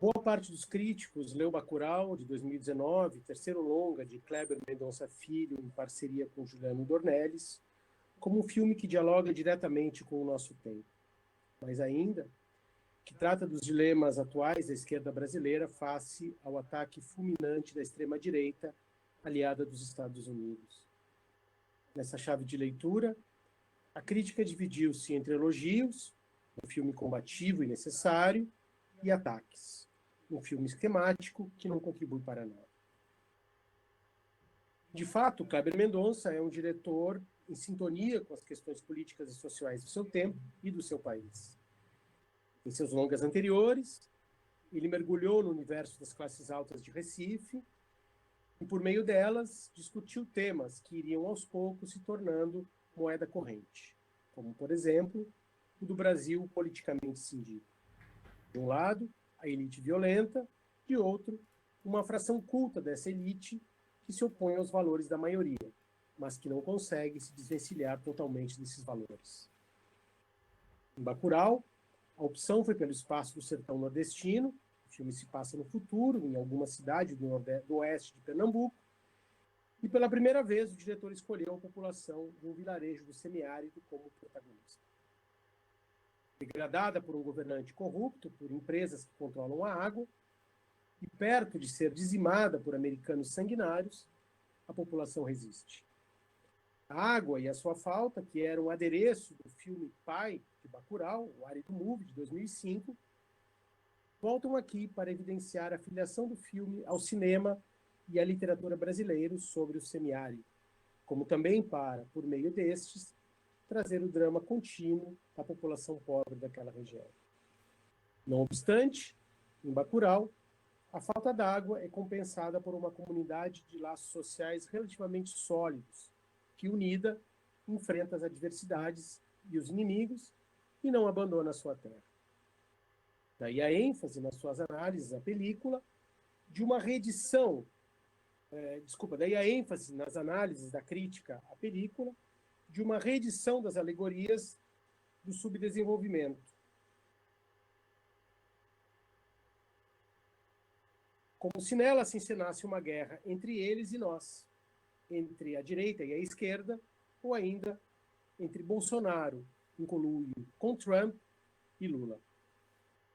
Boa parte dos críticos leu Bacurau, de 2019, terceiro longa de Kleber Mendonça Filho, em parceria com Juliano Dornelles, como um filme que dialoga diretamente com o nosso tempo. Mas ainda, que trata dos dilemas atuais da esquerda brasileira face ao ataque fulminante da extrema-direita, aliada dos Estados Unidos. Nessa chave de leitura, a crítica dividiu-se entre elogios, um filme combativo e necessário, e ataques, um filme esquemático que não contribui para nada. De fato, Kleber Mendonça é um diretor em sintonia com as questões políticas e sociais do seu tempo e do seu país. Em seus longas anteriores, ele mergulhou no universo das classes altas de Recife e, por meio delas, discutiu temas que iriam aos poucos se tornando moeda corrente, como, por exemplo, o do Brasil politicamente cindido. De um lado, a elite violenta, de outro, uma fração culta dessa elite que se opõe aos valores da maioria, mas que não consegue se desvencilhar totalmente desses valores. Em Bacurau, a opção foi pelo espaço do sertão nordestino. O filme se passa no futuro, em alguma cidade do oeste de Pernambuco, e pela primeira vez o diretor escolheu a população de um vilarejo do semiárido como protagonista. Degradada por um governante corrupto, por empresas que controlam a água, e perto de ser dizimada por americanos sanguinários, a população resiste. A água e a sua falta, que era um adereço do filme Pai, de Bacurau, o Árido Movie, de 2005, voltam aqui para evidenciar a filiação do filme ao cinema e à literatura brasileiros sobre o semiárido, como também para, por meio destes, trazer o drama contínuo da população pobre daquela região. Não obstante, em Bacurau, a falta d'água é compensada por uma comunidade de laços sociais relativamente sólidos, que, unida, enfrenta as adversidades e os inimigos e não abandona a sua terra. Daí a ênfase nas suas análises à película de uma reedição, daí a ênfase nas análises da crítica à película de uma reedição das alegorias do subdesenvolvimento, como se nela se encenasse uma guerra entre eles e nós, entre a direita e a esquerda, ou ainda entre Bolsonaro, em conluio com Trump e Lula.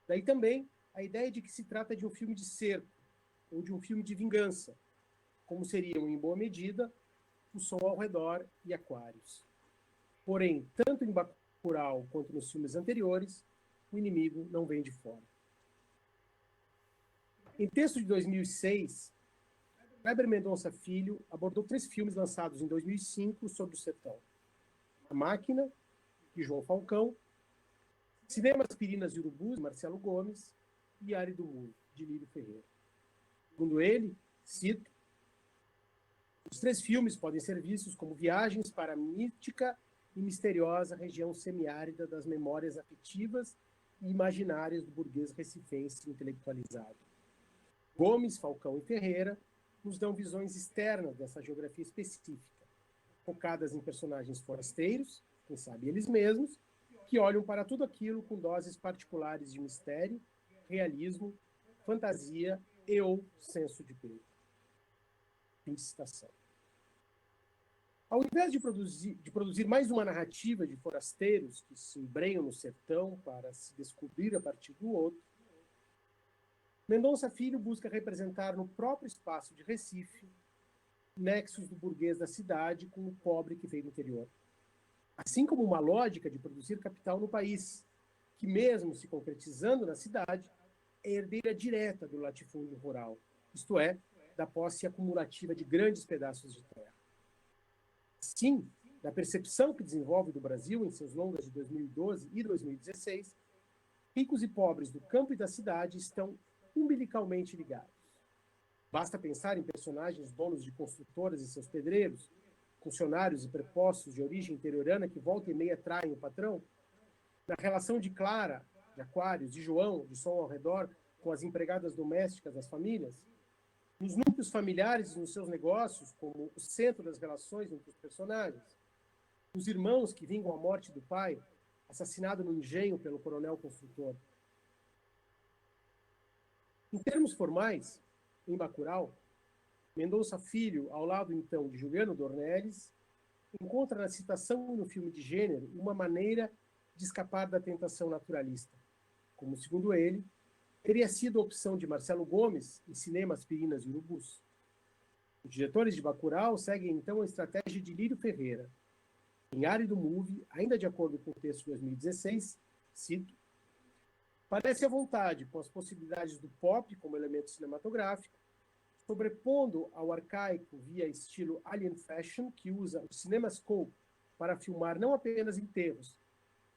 Daí também a ideia de que se trata de um filme de cerco, ou de um filme de vingança, como seriam, em boa medida, O Som ao Redor e Aquários. Porém, tanto em Bacurau quanto nos filmes anteriores, o inimigo não vem de fora. Em texto de 2006, Kleber Mendonça Filho abordou 3 filmes lançados em 2005 sobre o sertão. A Máquina, de João Falcão, Cinema Aspirinas e Urubus, de Marcelo Gomes, e Árido Movie, de Lírio Ferreira. Segundo ele, cito, os 3 filmes podem ser vistos como viagens para a mítica e misteriosa região semiárida das memórias afetivas e imaginárias do burguês recifense intelectualizado. Gomes, Falcão e Ferreira nos dão visões externas dessa geografia específica, focadas em personagens forasteiros, quem sabe eles mesmos, que olham para tudo aquilo com doses particulares de mistério, realismo, fantasia e ou senso de perigo. Fim de citação. Ao invés de produzir mais uma narrativa de forasteiros que se embrenham no sertão para se descobrir a partir do outro, Mendonça Filho busca representar no próprio espaço de Recife nexos do burguês da cidade com o pobre que veio do interior. Assim como uma lógica de produzir capital no país, que mesmo se concretizando na cidade, é herdeira direta do latifúndio rural, isto é, da posse acumulativa de grandes pedaços de terra. Sim, da percepção que desenvolve do Brasil em seus longas de 2012 e 2016, ricos e pobres do campo e da cidade estão umbilicalmente ligados. Basta pensar em personagens donos de construtoras e seus pedreiros, funcionários e prepostos de origem interiorana que volta e meia traem o patrão, na relação de Clara, de Aquários, de João, de Som ao Redor, com as empregadas domésticas das famílias, nos núcleos familiares e nos seus negócios, como o centro das relações entre os personagens, os irmãos que vingam a morte do pai, assassinado no engenho pelo coronel construtor. Em termos formais, em Bacurau, Mendonça Filho, ao lado então de Juliano Dornelles, encontra na citação no filme de gênero uma maneira de escapar da tentação naturalista, como, segundo ele, teria sido a opção de Marcelo Gomes em Cinema Aspirinas e Urubus. Os diretores de Bacurau seguem então a estratégia de Lírio Ferreira. Em Árido Movie, ainda de acordo com o texto de 2016, cito, parece à vontade com as possibilidades do pop como elemento cinematográfico, sobrepondo ao arcaico via estilo Alien Fashion, que usa o CinemaScope para filmar não apenas enterros,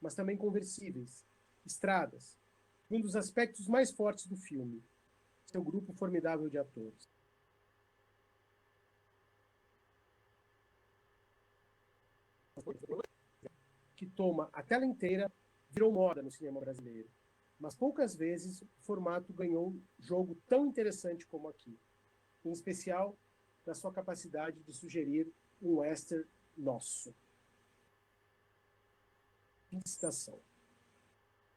mas também conversíveis, estradas, um dos aspectos mais fortes do filme, seu grupo formidável de atores. Que toma a tela inteira, virou moda no cinema brasileiro, mas poucas vezes o formato ganhou jogo tão interessante como aqui, em especial da sua capacidade de sugerir um western nosso. Fim de citação.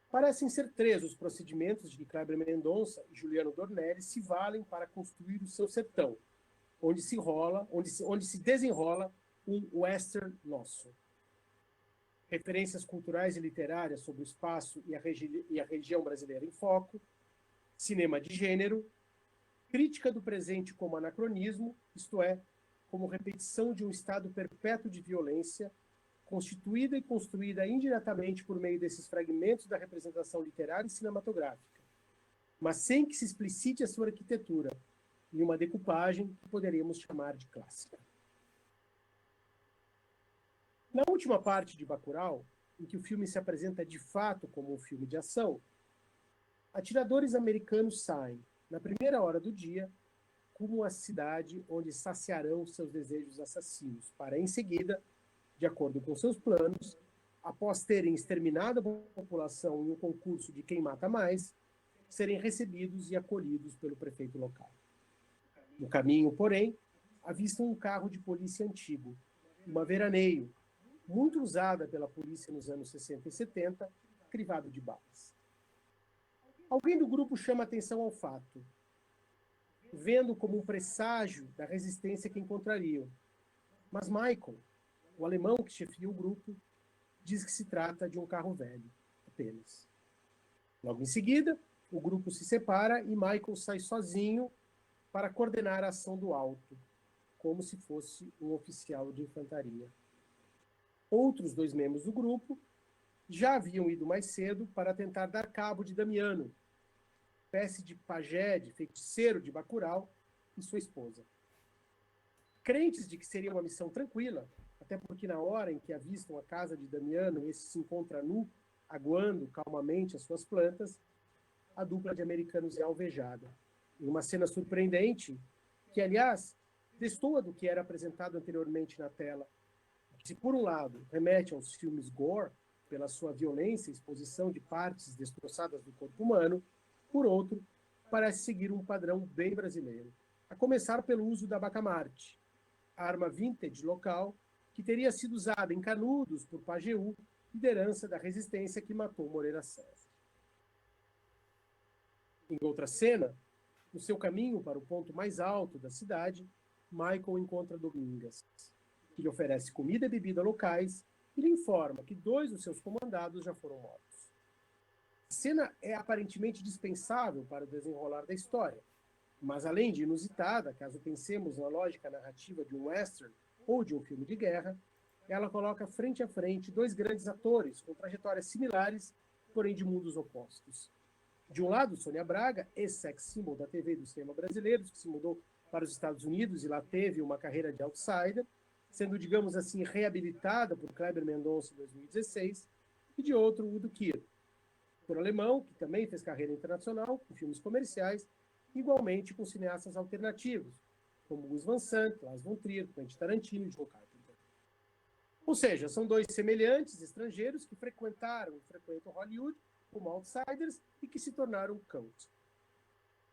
Parecem ser três os procedimentos de que Kleber Mendonça e Juliano Dornelles se valem para construir o seu sertão, onde se desenrola um western nosso. Referências culturais e literárias sobre o espaço e a região brasileira em foco, cinema de gênero, crítica do presente como anacronismo, isto é, como repetição de um estado perpétuo de violência, constituída e construída indiretamente por meio desses fragmentos da representação literária e cinematográfica, mas sem que se explicite a sua arquitetura, em uma decupagem que poderíamos chamar de clássica. Na última parte de Bacurau, em que o filme se apresenta de fato como um filme de ação, atiradores americanos saem, na primeira hora do dia, rumo à cidade onde saciarão seus desejos assassinos, para, em seguida, de acordo com seus planos, após terem exterminado a população em um concurso de quem mata mais, serem recebidos e acolhidos pelo prefeito local. No caminho, porém, avistam um carro de polícia antigo, uma veraneio, muito usada pela polícia nos anos 60 e 70, crivado de balas. Alguém do grupo chama atenção ao fato, vendo como um presságio da resistência que encontrariam. Mas Michael, o alemão que chefia o grupo, diz que se trata de um carro velho, apenas. Logo em seguida, o grupo se separa e Michael sai sozinho para coordenar a ação do alto, como se fosse um oficial de infantaria. Outros dois membros do grupo já haviam ido mais cedo para tentar dar cabo de Damiano, espécie de pajé, de feiticeiro de Bacurau, e sua esposa. Crentes de que seria uma missão tranquila, até porque na hora em que avistam a casa de Damiano, esse se encontra nu, aguando calmamente as suas plantas, a dupla de americanos é alvejada. Em uma cena surpreendente, que, aliás, destoa do que era apresentado anteriormente na tela, que, se por um lado remete aos filmes gore, pela sua violência e exposição de partes destroçadas do corpo humano, por outro, parece seguir um padrão bem brasileiro, a começar pelo uso da bacamarte, arma vintage local que teria sido usada em Canudos por Pajeú, liderança da resistência que matou Moreira César. Em outra cena, no seu caminho para o ponto mais alto da cidade, Michael encontra Domingas, que lhe oferece comida e bebida locais e lhe informa que 2 dos seus comandados já foram mortos. A cena é aparentemente dispensável para o desenrolar da história, mas além de inusitada, caso pensemos na lógica narrativa de um western ou de um filme de guerra, ela coloca frente a frente 2 grandes atores com trajetórias similares, porém de mundos opostos. De um lado, Sônia Braga, ex-sex symbol da TV e do cinema brasileiros, que se mudou para os Estados Unidos e lá teve uma carreira de outsider, sendo, digamos assim, reabilitada por Kleber Mendonça em 2016, e de outro, Udo Kier, ator alemão, que também fez carreira internacional, com filmes comerciais, igualmente com cineastas alternativos, como Gus Van Sant, Lars von Trier, Quentin Tarantino e John Carpenter. Ou seja, são 2 semelhantes estrangeiros que frequentam Hollywood como outsiders e que se tornaram cult.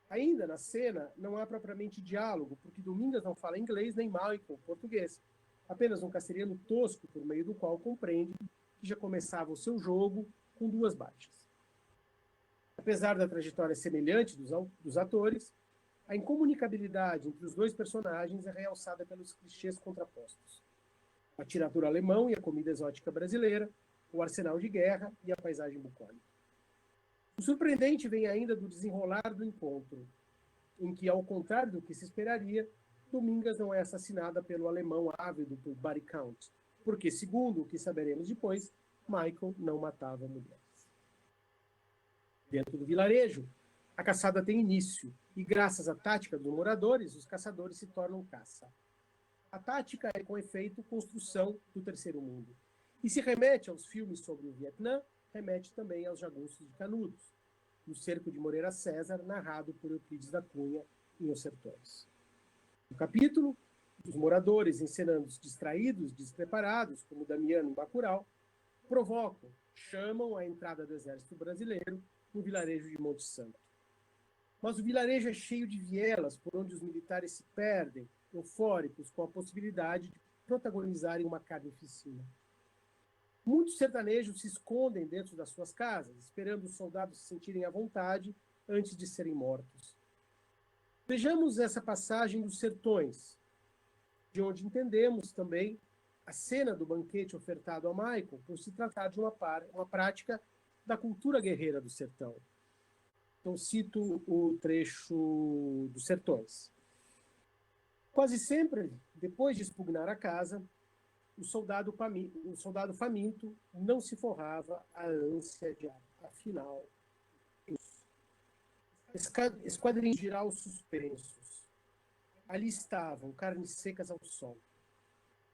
Ainda na cena, não há propriamente diálogo, porque Domingas não fala inglês nem Michael português, apenas um castelhano tosco por meio do qual compreende que já começava o seu jogo com 2 baixas. Apesar da trajetória semelhante dos atores, a incomunicabilidade entre os dois personagens é realçada pelos clichês contrapostos. O atirador alemão e a comida exótica brasileira, o arsenal de guerra e a paisagem bucólica. O surpreendente vem ainda do desenrolar do encontro, em que, ao contrário do que se esperaria, Domingas não é assassinada pelo alemão ávido por body count, porque, segundo o que saberemos depois, Michael não matava mulheres. Dentro do vilarejo, a caçada tem início, e graças à tática dos moradores, os caçadores se tornam caça. A tática é, com efeito, construção do terceiro mundo. E se remete aos filmes sobre o Vietnã, remete também aos jagunços de Canudos, no cerco de Moreira César, narrado por Euclides da Cunha em Os Sertões. No capítulo, os moradores, encenando-se distraídos, despreparados, como Damiano em Bacurau, provocam, chamam a entrada do exército brasileiro no vilarejo de Monte Santo. Mas o vilarejo é cheio de vielas por onde os militares se perdem, eufóricos com a possibilidade de protagonizarem uma carnificina. Muitos sertanejos se escondem dentro das suas casas, esperando os soldados se sentirem à vontade antes de serem mortos. Vejamos essa passagem dos Sertões, de onde entendemos também a cena do banquete ofertado a Michael por se tratar de uma prática da cultura guerreira do sertão. Então, cito o trecho dos Sertões. Quase sempre, depois de expugnar a casa, o soldado faminto não se forrava à ânsia de ar. Afinal, esquadrinhos geral suspensos. Ali estavam, carnes secas ao sol,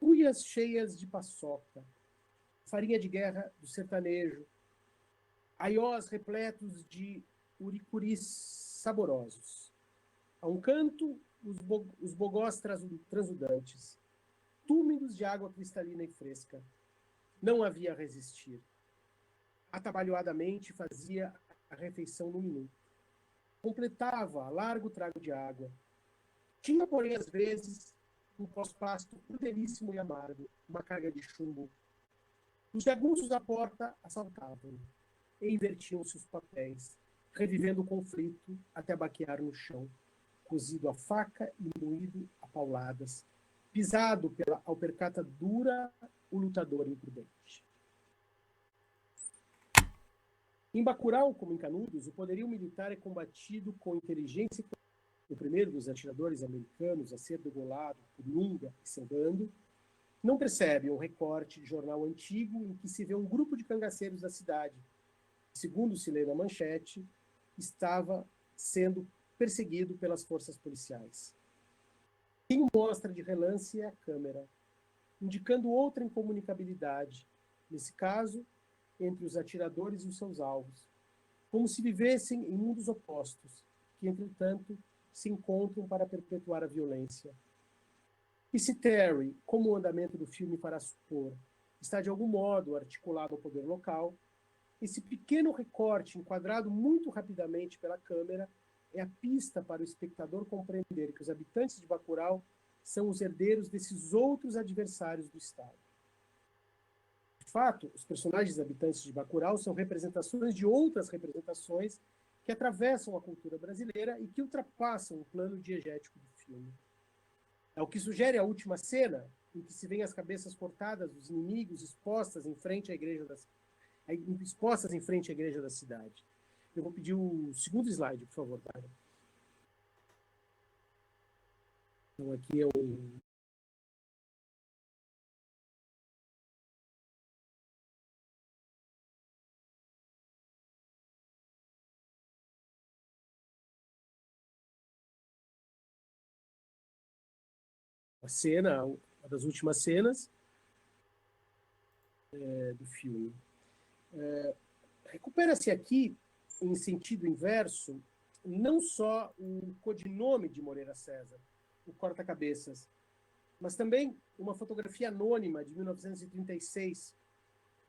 cuias cheias de paçoca, farinha de guerra do sertanejo, aiós repletos de uricuris saborosos. A um canto, os bogós transudantes, túmidos de água cristalina e fresca. Não havia a resistir. Atabalhoadamente fazia a refeição no minuto. Completava a largo trago de água. Tinha, porém, às vezes, um pós-pasto crudelíssimo e amargo, uma carga de chumbo. Os jagunços à porta assaltavam e invertiam-se os papéis, revivendo o conflito até baquear no chão, cozido a faca e moído a pauladas, pisado pela alpercata dura, o lutador imprudente. Em Bacurau, como em Canudos, o poderio militar é combatido com inteligência. O primeiro dos atiradores americanos a ser degolado por Lunga e seu bando não percebe um recorte de jornal antigo em que se vê um grupo de cangaceiros da cidade, que, segundo se lê na manchete, estava sendo perseguido pelas forças policiais. Quem mostra de relance é a câmera, indicando outra incomunicabilidade, nesse caso, entre os atiradores e os seus alvos, como se vivessem em mundos opostos, que, entretanto, se encontram para perpetuar a violência. E se Terry, como o andamento do filme fará supor, está de algum modo articulado ao poder local, esse pequeno recorte, enquadrado muito rapidamente pela câmera, é a pista para o espectador compreender que os habitantes de Bacurau são os herdeiros desses outros adversários do Estado. De fato, os personagens habitantes de Bacurau são representações de outras representações que atravessam a cultura brasileira e que ultrapassam o plano diegético do filme. É o que sugere a última cena, em que se vêem as cabeças cortadas dos inimigos expostas em frente à igreja da cidade. Eu vou pedir o segundo slide, por favor, Dário. Então, aqui é a cena, uma das últimas cenas do filme. Recupera-se aqui, em sentido inverso, não só o codinome de Moreira César, o corta-cabeças, mas também uma fotografia anônima de 1936,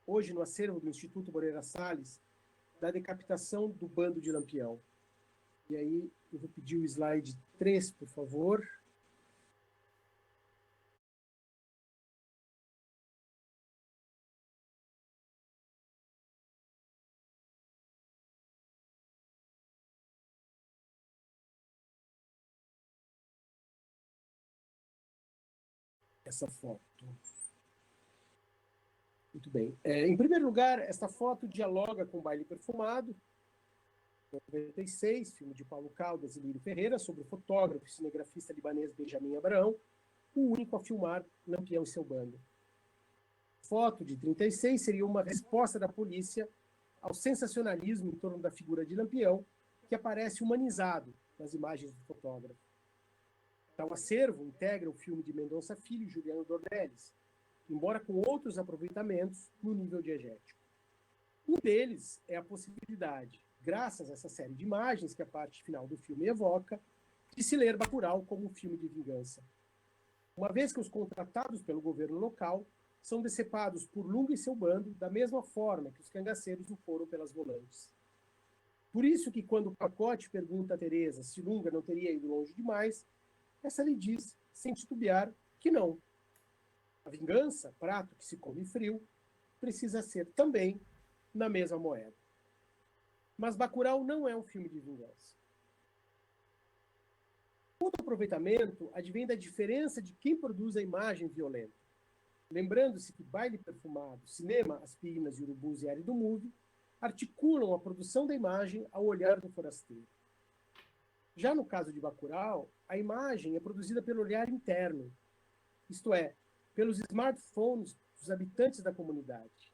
hoje no acervo do Instituto Moreira Salles, da decapitação do bando de Lampião. E aí eu vou pedir o slide 3, por favor. essa foto. Muito bem. Em primeiro lugar, esta foto dialoga com o Baile Perfumado, 96, filme de Paulo Caldas e Lírio Ferreira, sobre o fotógrafo e cinegrafista libanês Benjamin Abraão, o único a filmar Lampião e seu bando. A foto de 36 seria uma resposta da polícia ao sensacionalismo em torno da figura de Lampião, que aparece humanizado nas imagens do fotógrafo. Tal acervo integra o filme de Mendonça Filho e Juliano Dornelles, embora com outros aproveitamentos no nível diegético. Um deles é a possibilidade, graças a essa série de imagens que a parte final do filme evoca, de se ler Bacurau como um filme de vingança. Uma vez que os contratados pelo governo local são decepados por Lunga e seu bando da mesma forma que os cangaceiros o foram pelas volantes. Por isso que quando o Pacote pergunta a Teresa se Lunga não teria ido longe demais, essa lhe diz, sem titubear, que não. A vingança, prato que se come frio, precisa ser também na mesma moeda. Mas Bacurau não é um filme de vingança. Outro aproveitamento advém da diferença de quem produz a imagem violenta. Lembrando-se que Baile Perfumado, Cinema, Aspirinas e Urubus e Árido Movie articulam a produção da imagem ao olhar do forasteiro. Já no caso de Bacurau, a imagem é produzida pelo olhar interno, isto é, pelos smartphones dos habitantes da comunidade.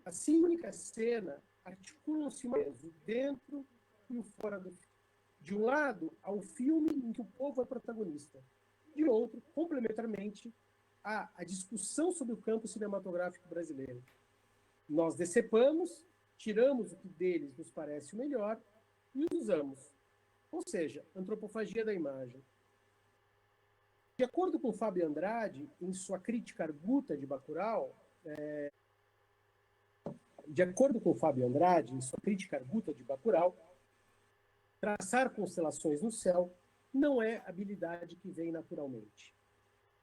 Assim, única cena articulam-se o dentro e o fora do filme. De um lado, há o filme em que o povo é protagonista. De outro, complementarmente, há a discussão sobre o campo cinematográfico brasileiro. Nós decepamos, tiramos o que deles nos parece o melhor e os usamos. Ou seja, antropofagia da imagem. De acordo com Fábio Andrade, em sua crítica arguta de Bacurau, traçar constelações no céu não é habilidade que vem naturalmente.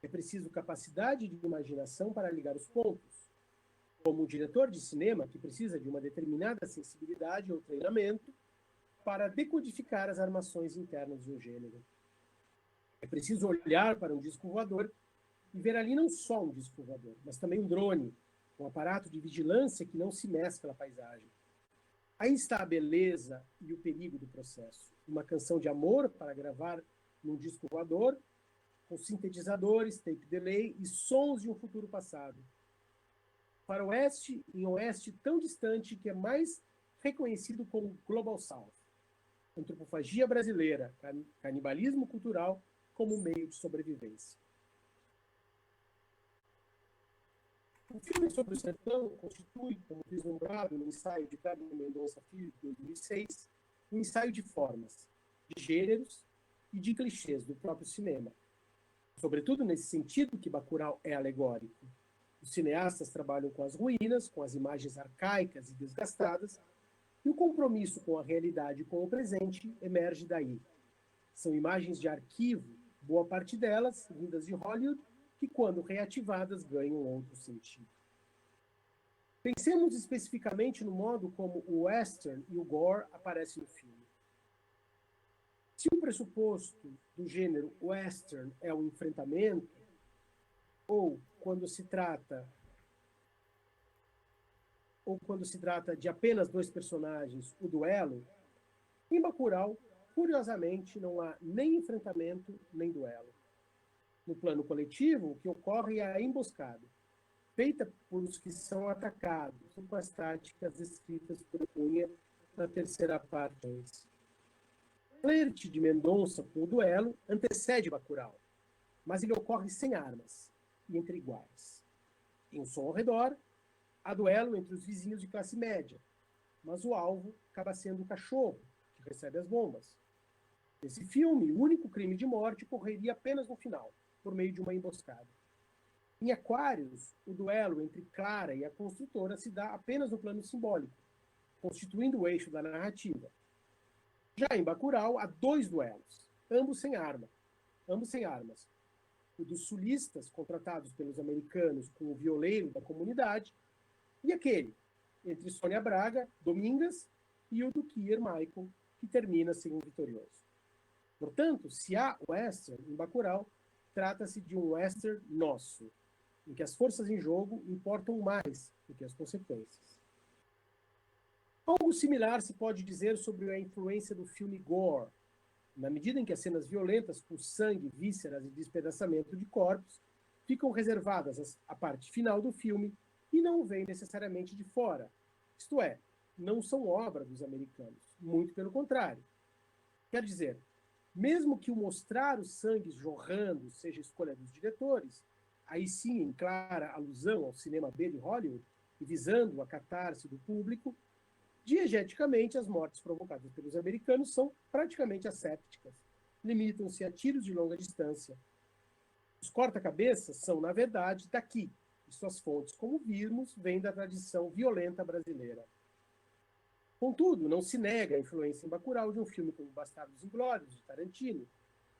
É preciso capacidade de imaginação para ligar os pontos. Como o diretor de cinema, que precisa de uma determinada sensibilidade ou treinamento para decodificar as armações internas de um gênero. É preciso olhar para um disco voador e ver ali não só um disco voador, mas também um drone, um aparato de vigilância que não se mescla à paisagem. Aí está a beleza e o perigo do processo. Uma canção de amor para gravar num disco voador, com sintetizadores, tape delay e sons de um futuro passado. Faroeste em oeste tão distante que é mais reconhecido como Global South. Antropofagia brasileira, canibalismo cultural como meio de sobrevivência. O filme sobre o sertão constitui, como vislumbrado no ensaio de Carlos Mendonça Filho, de 2006, um ensaio de formas, de gêneros e de clichês do próprio cinema. Sobretudo nesse sentido que Bacurau é alegórico. Os cineastas trabalham com as ruínas, com as imagens arcaicas e desgastadas, e o compromisso com a realidade e com o presente emerge daí. São imagens de arquivo, boa parte delas vindas de Hollywood, que, quando reativadas, ganham outro sentido. Pensemos especificamente no modo como o western e o gore aparecem no filme. Se o pressuposto do gênero western é o enfrentamento, ou quando se trata de apenas dois personagens, o duelo, em Bacurau, curiosamente, não há nem enfrentamento, nem duelo. No plano coletivo, o que ocorre é a emboscada, feita por os que são atacados, com as táticas descritas por Cunha na terceira parte. O flerte de Mendonça com o duelo antecede Bacurau, mas ele ocorre sem armas e entre iguais. Em um som ao redor, há duelo entre os vizinhos de classe média, mas o alvo acaba sendo o cachorro, que recebe as bombas. Nesse filme, o único crime de morte ocorreria apenas no final, por meio de uma emboscada. Em Aquários, o duelo entre Clara e a construtora se dá apenas no plano simbólico, constituindo o eixo da narrativa. Já em Bacurau, há dois duelos, ambos sem armas. O dos sulistas, contratados pelos americanos com o violeiro da comunidade, e aquele entre Sônia Braga, Domingas, e o do Kier Michael, que termina sem um vitorioso. Portanto, se há western em Bacurau, trata-se de um western nosso, em que as forças em jogo importam mais do que as consequências. Algo similar se pode dizer sobre a influência do filme gore, na medida em que as cenas violentas com sangue, vísceras e despedaçamento de corpos ficam reservadas à parte final do filme e não vêm necessariamente de fora. Isto é, não são obra dos americanos, muito pelo contrário. Quer dizer, mesmo que o mostrar o sangue jorrando seja escolha dos diretores, aí sim em clara alusão ao cinema B de Hollywood e visando a catarse do público, diegeticamente as mortes provocadas pelos americanos são praticamente assépticas, limitam-se a tiros de longa distância. Os corta-cabeças são, na verdade, daqui, e suas fontes, como vimos, vêm da tradição violenta brasileira. Contudo, não se nega a influência em Bacurau de um filme como Bastardos Inglórios, de Tarantino,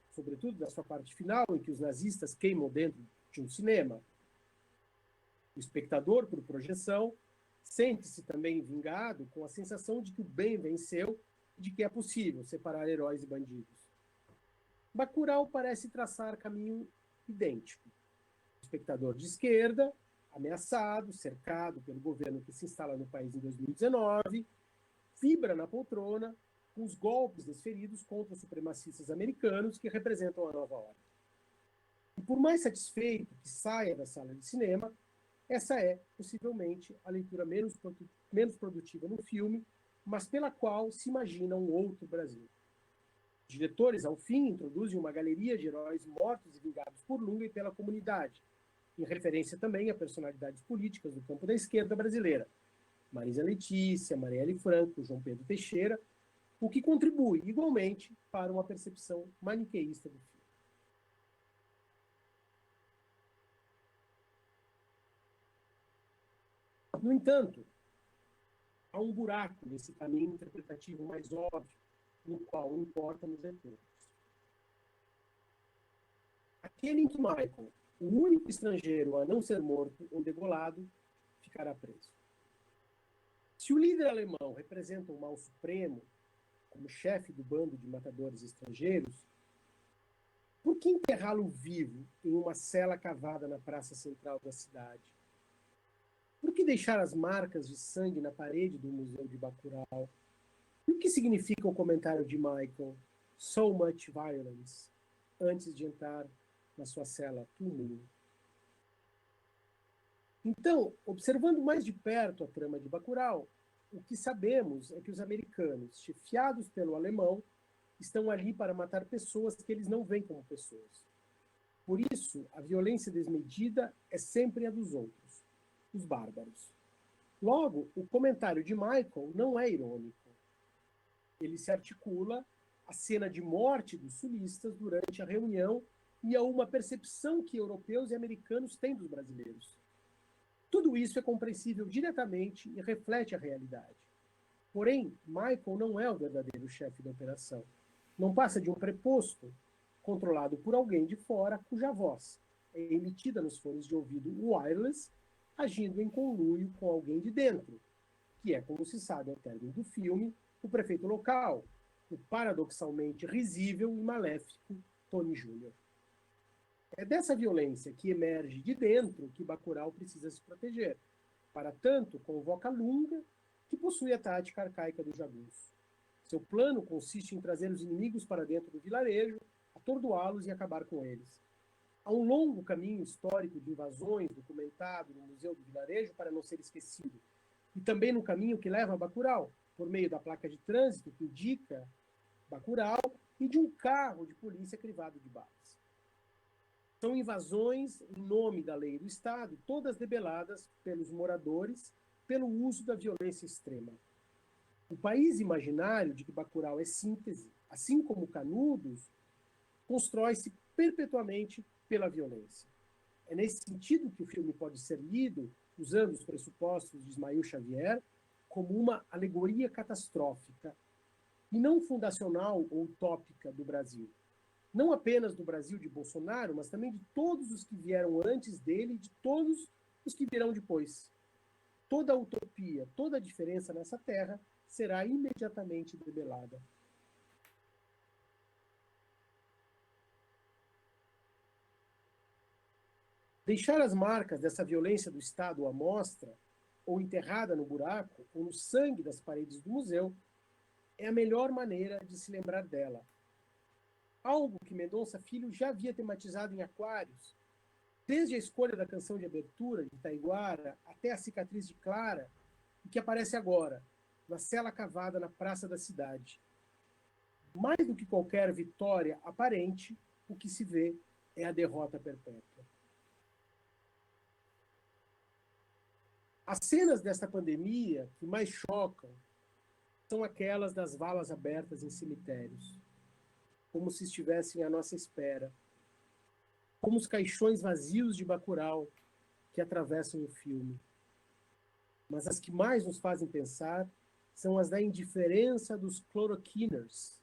sobretudo na sua parte final, em que os nazistas queimam dentro de um cinema. O espectador, por projeção, sente-se também vingado com a sensação de que o bem venceu e de que é possível separar heróis e bandidos. Bacurau parece traçar caminho idêntico. O espectador de esquerda, ameaçado, cercado pelo governo que se instala no país em 2019, vibra na poltrona com os golpes desferidos contra os supremacistas americanos que representam a nova ordem. E por mais satisfeito que saia da sala de cinema, essa é, possivelmente, a leitura menos produtiva no filme, mas pela qual se imagina um outro Brasil. Os diretores, ao fim, introduzem uma galeria de heróis mortos e vingados por Lunga e pela comunidade, em referência também a personalidades políticas do campo da esquerda brasileira, Marisa Letícia, Marielle Franco, João Pedro Teixeira, o que contribui, igualmente, para uma percepção maniqueísta do filme. No entanto, há um buraco nesse caminho interpretativo mais óbvio, no qual importa nos leitores. Aquele em que Michael, o único estrangeiro a não ser morto ou degolado, ficará preso. Se o líder alemão representa um mal supremo, como chefe do bando de matadores estrangeiros, por que enterrá-lo vivo em uma cela cavada na praça central da cidade? Por que deixar as marcas de sangue na parede do Museu de Bacurau? E o que significa o comentário de Michael, "so much violence", antes de entrar na sua cela túmulo? Então, observando mais de perto a trama de Bacurau, o que sabemos é que os americanos, chefiados pelo alemão, estão ali para matar pessoas que eles não veem como pessoas. Por isso, a violência desmedida é sempre a dos outros, os bárbaros. Logo, o comentário de Michael não é irônico. Ele se articula à cena de morte dos sulistas durante a reunião e a uma percepção que europeus e americanos têm dos brasileiros. Tudo isso é compreensível diretamente e reflete a realidade. Porém, Michael não é o verdadeiro chefe da operação. Não passa de um preposto, controlado por alguém de fora, cuja voz é emitida nos fones de ouvido wireless, agindo em conluio com alguém de dentro, que é, como se sabe ao término do filme, o prefeito local, o paradoxalmente risível e maléfico Tony Jr. É dessa violência que emerge de dentro que Bacurau precisa se proteger. Para tanto, convoca Lunga, que possui a tática arcaica do jagunço. Seu plano consiste em trazer os inimigos para dentro do vilarejo, atordoá-los e acabar com eles. Há um longo caminho histórico de invasões documentado no Museu do Vilarejo para não ser esquecido, e também no caminho que leva a Bacurau, por meio da placa de trânsito que indica Bacurau e de um carro de polícia crivado de balas. São invasões em nome da lei do Estado, todas debeladas pelos moradores pelo uso da violência extrema. O país imaginário de que Bacurau é síntese, assim como Canudos, constrói-se perpetuamente pela violência. É nesse sentido que o filme pode ser lido, usando os pressupostos de Ismael Xavier, como uma alegoria catastrófica e não fundacional ou utópica do Brasil. Não apenas do Brasil de Bolsonaro, mas também de todos os que vieram antes dele e de todos os que virão depois. Toda a utopia, toda a diferença nessa terra será imediatamente debelada. Deixar as marcas dessa violência do Estado à mostra, ou enterrada no buraco, ou no sangue das paredes do museu, é a melhor maneira de se lembrar dela. Algo que Mendonça Filho já havia tematizado em Aquários, desde a escolha da canção de abertura de Taiguara até a cicatriz de Clara, e que aparece agora, na cela cavada na praça da cidade. Mais do que qualquer vitória aparente, o que se vê é a derrota perpétua. As cenas desta pandemia que mais chocam são aquelas das valas abertas em cemitérios, como se estivessem à nossa espera, como os caixões vazios de Bacurau que atravessam o filme. Mas as que mais nos fazem pensar são as da indiferença dos cloroquiners,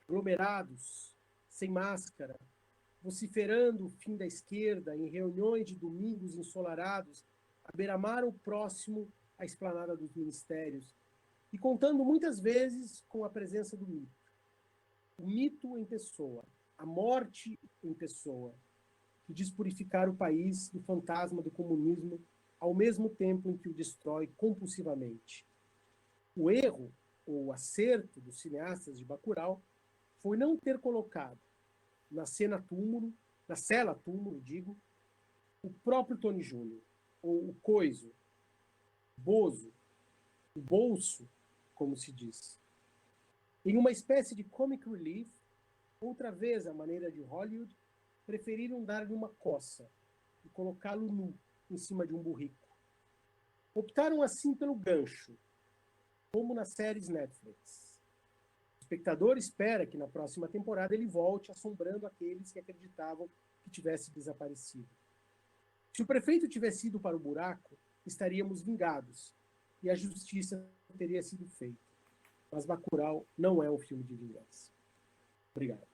aglomerados, sem máscara, vociferando o fim da esquerda em reuniões de domingos ensolarados à beira-mar ou próximo à esplanada dos ministérios, e contando muitas vezes com a presença do mito. O mito em pessoa, a morte em pessoa, que diz purificar o país do fantasma do comunismo ao mesmo tempo em que o destrói compulsivamente. O erro, ou o acerto dos cineastas de Bacurau, foi não ter colocado na cela túmulo, digo, o próprio Tony Júnior, ou o coiso, bozo, o bolso, como se diz. Em uma espécie de comic relief, outra vez à maneira de Hollywood, preferiram dar-lhe uma coça e colocá-lo nu em cima de um burrico. Optaram assim pelo gancho, como nas séries Netflix. O espectador espera que na próxima temporada ele volte assombrando aqueles que acreditavam que tivesse desaparecido. Se o prefeito tivesse ido para o buraco, estaríamos vingados e a justiça teria sido feita. Mas Bacurau não é um filme de vingança. Obrigado.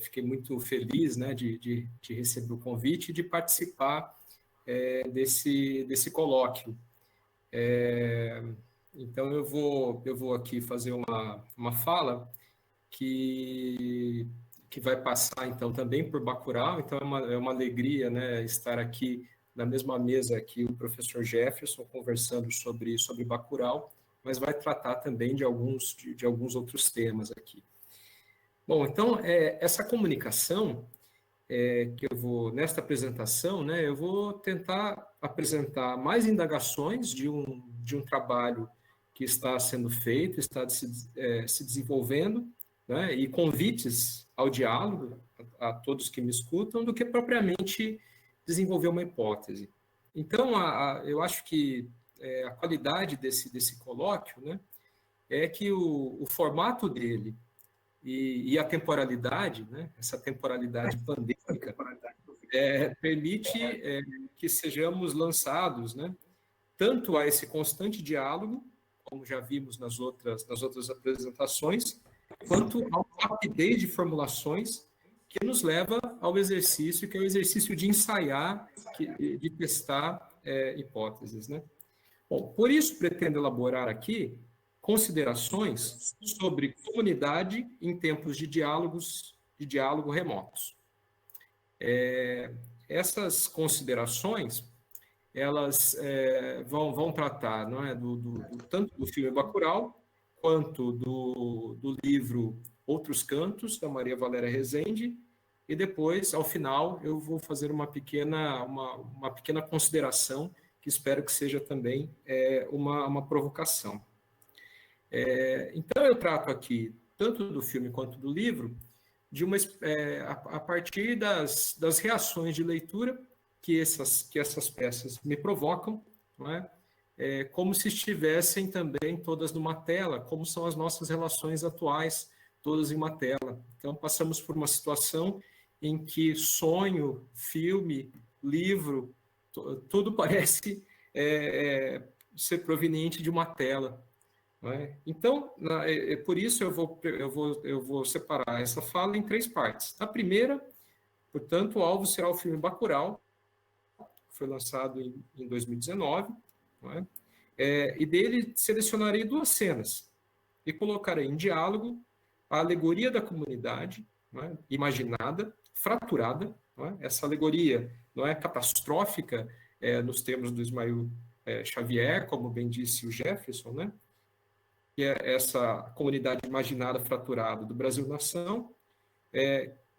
Fiquei muito feliz, né, de receber o convite e de participar desse colóquio. Então, eu vou aqui fazer uma fala que vai passar, então, também por Bacurau. Então, é uma alegria, né, estar aqui na mesma mesa que o professor Jefferson, conversando sobre Bacurau, mas vai tratar também de alguns outros temas aqui. Bom, então, essa comunicação que eu vou, nesta apresentação, né, eu vou tentar apresentar mais indagações de um trabalho que está sendo feito, está se desenvolvendo, né, e convites ao diálogo a todos que me escutam, do que propriamente desenvolver uma hipótese. Então, eu acho que a qualidade desse colóquio, né, é que o formato dele e a temporalidade, né, essa temporalidade pandêmica, permite que sejamos lançados, né, tanto a esse constante diálogo, como já vimos nas outras apresentações, quanto ao rapidez de formulações que nos leva ao exercício, que é o exercício de ensaiar, de testar hipóteses, né? Bom, por isso pretendo elaborar aqui considerações sobre comunidade em tempos de diálogo remotos. Essas considerações, elas vão tratar, não é, tanto do filme Bacurau, quanto do livro Outros Cantos, da Maria Valéria Rezende, e depois, ao final, eu vou fazer uma pequena consideração, que espero que seja também uma provocação. Então, eu trato aqui, tanto do filme quanto do livro, a partir das reações de leitura que essas peças me provocam, não é? Como se estivessem também todas numa tela, como são as nossas relações atuais, todas em uma tela. Então, passamos por uma situação em que sonho, filme, livro, tudo parece ser proveniente de uma tela. não é? Então, por isso eu vou separar essa fala em 3 partes. A primeira, portanto, o alvo será o filme Bacurau, que foi lançado em 2019, não é? E dele selecionarei 2 cenas e colocarei em diálogo a alegoria da comunidade, não é? Imaginada, fraturada, não é? Essa alegoria não é catastrófica nos termos do Ismael Xavier, como bem disse o Jefferson, né? Que é essa comunidade imaginada, fraturada do Brasil-nação,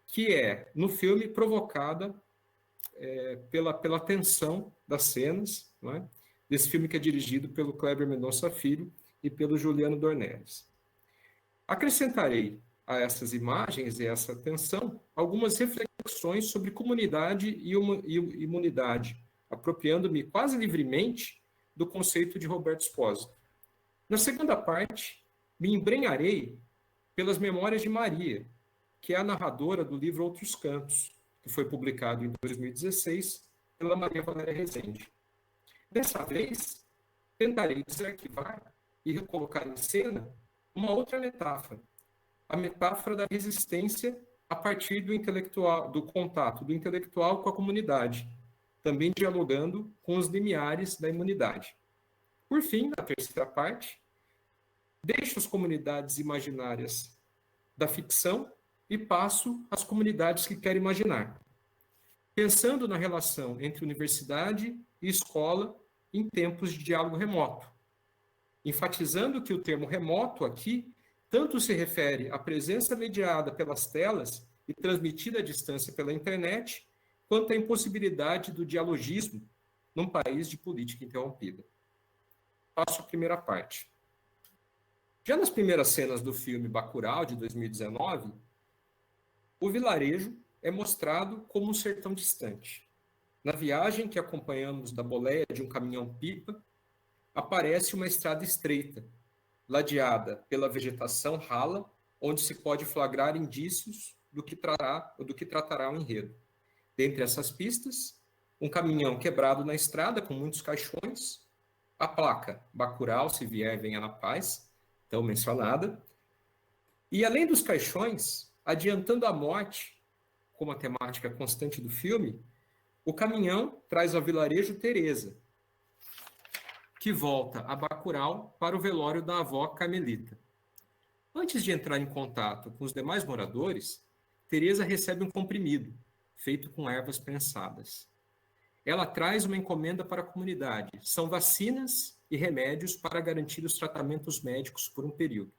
que é, no filme, provocada pela tensão das cenas, não é? Desse filme que é dirigido pelo Kleber Mendonça Filho e pelo Juliano Dornelles. Acrescentarei a essas imagens e essa tensão algumas reflexões sobre comunidade e imunidade, apropriando-me quase livremente do conceito de Roberto Espósito. Na segunda parte, me embrenharei pelas memórias de Maria, que é a narradora do livro Outros Cantos, que foi publicado em 2016 pela Maria Valéria Rezende. Dessa vez, tentarei desarquivar e recolocar em cena uma outra metáfora, a metáfora da resistência a partir do contato do intelectual com a comunidade, também dialogando com os limiares da imunidade. Por fim, na terceira parte, deixo as comunidades imaginárias da ficção e passo às comunidades que quero imaginar, pensando na relação entre universidade e escola em tempos de diálogo remoto, enfatizando que o termo remoto aqui tanto se refere à presença mediada pelas telas e transmitida à distância pela internet, quanto à impossibilidade do dialogismo num país de política interrompida. Passo a primeira parte. Já nas primeiras cenas do filme Bacurau, de 2019, o vilarejo é mostrado como um sertão distante. Na viagem que acompanhamos da boleia de um caminhão-pipa, aparece uma estrada estreita, ladeada pela vegetação rala, onde se pode flagrar indícios do que tratará o enredo. Dentre essas pistas, um caminhão quebrado na estrada com muitos caixões, a placa Bacurau, se vier, venha na paz, tão mencionada, e além dos caixões, adiantando a morte, como a temática constante do filme, o caminhão traz ao vilarejo Teresa, que volta a Bacurau para o velório da avó Carmelita. Antes de entrar em contato com os demais moradores, Teresa recebe um comprimido, feito com ervas prensadas. Ela traz uma encomenda para a comunidade. São vacinas e remédios para garantir os tratamentos médicos por um período.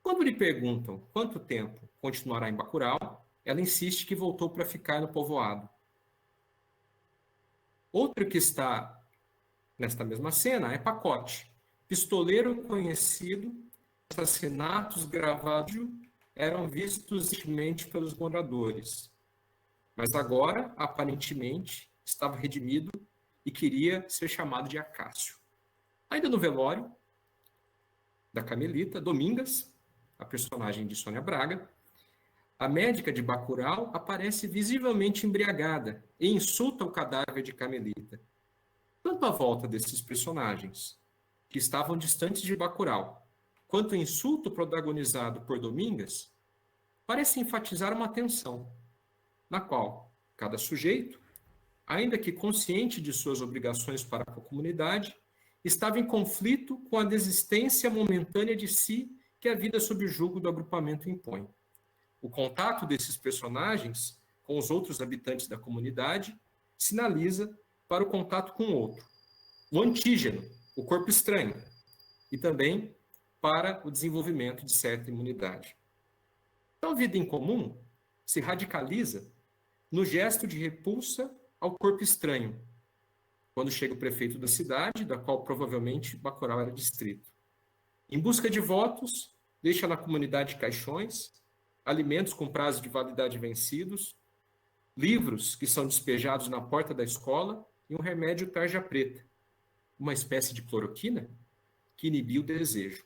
Quando lhe perguntam quanto tempo continuará em Bacurau, ela insiste que voltou para ficar no povoado. Outro que está nesta mesma cena é Pacote, pistoleiro conhecido, assassinatos gravados eram vistos intimamente pelos moradores. Mas agora, aparentemente, estava redimido e queria ser chamado de Acácio. Ainda no velório da Carmelita, Domingas, a personagem de Sônia Braga, a médica de Bacurau aparece visivelmente embriagada e insulta o cadáver de Carmelita. Tanto a volta desses personagens, que estavam distantes de Bacurau, quanto o insulto protagonizado por Domingas, parece enfatizar uma tensão, na qual cada sujeito, ainda que consciente de suas obrigações para com a comunidade, estava em conflito com a desistência momentânea de si que a vida sob o jugo do agrupamento impõe. O contato desses personagens com os outros habitantes da comunidade sinaliza para o contato com o outro, o antígeno, o corpo estranho, e também para o desenvolvimento de certa imunidade. Então, a vida em comum se radicaliza no gesto de repulsa ao corpo estranho, quando chega o prefeito da cidade, da qual provavelmente Bacurau era distrito. Em busca de votos, deixa na comunidade caixões, alimentos com prazo de validade vencidos, livros que são despejados na porta da escola e um remédio tarja preta, uma espécie de cloroquina que inibiu o desejo.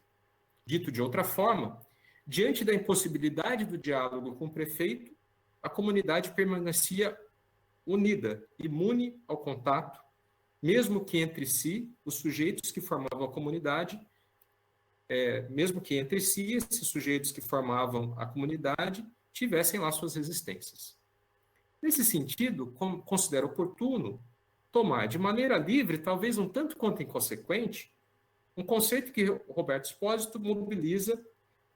Dito de outra forma, diante da impossibilidade do diálogo com o prefeito, a comunidade permanecia unida, imune ao contato, mesmo que entre si, os sujeitos que formavam a comunidade mesmo que entre si, esses sujeitos que formavam a comunidade tivessem lá suas resistências. Nesse sentido, considero oportuno tomar de maneira livre, talvez um tanto quanto inconsequente, um conceito que Roberto Espósito mobiliza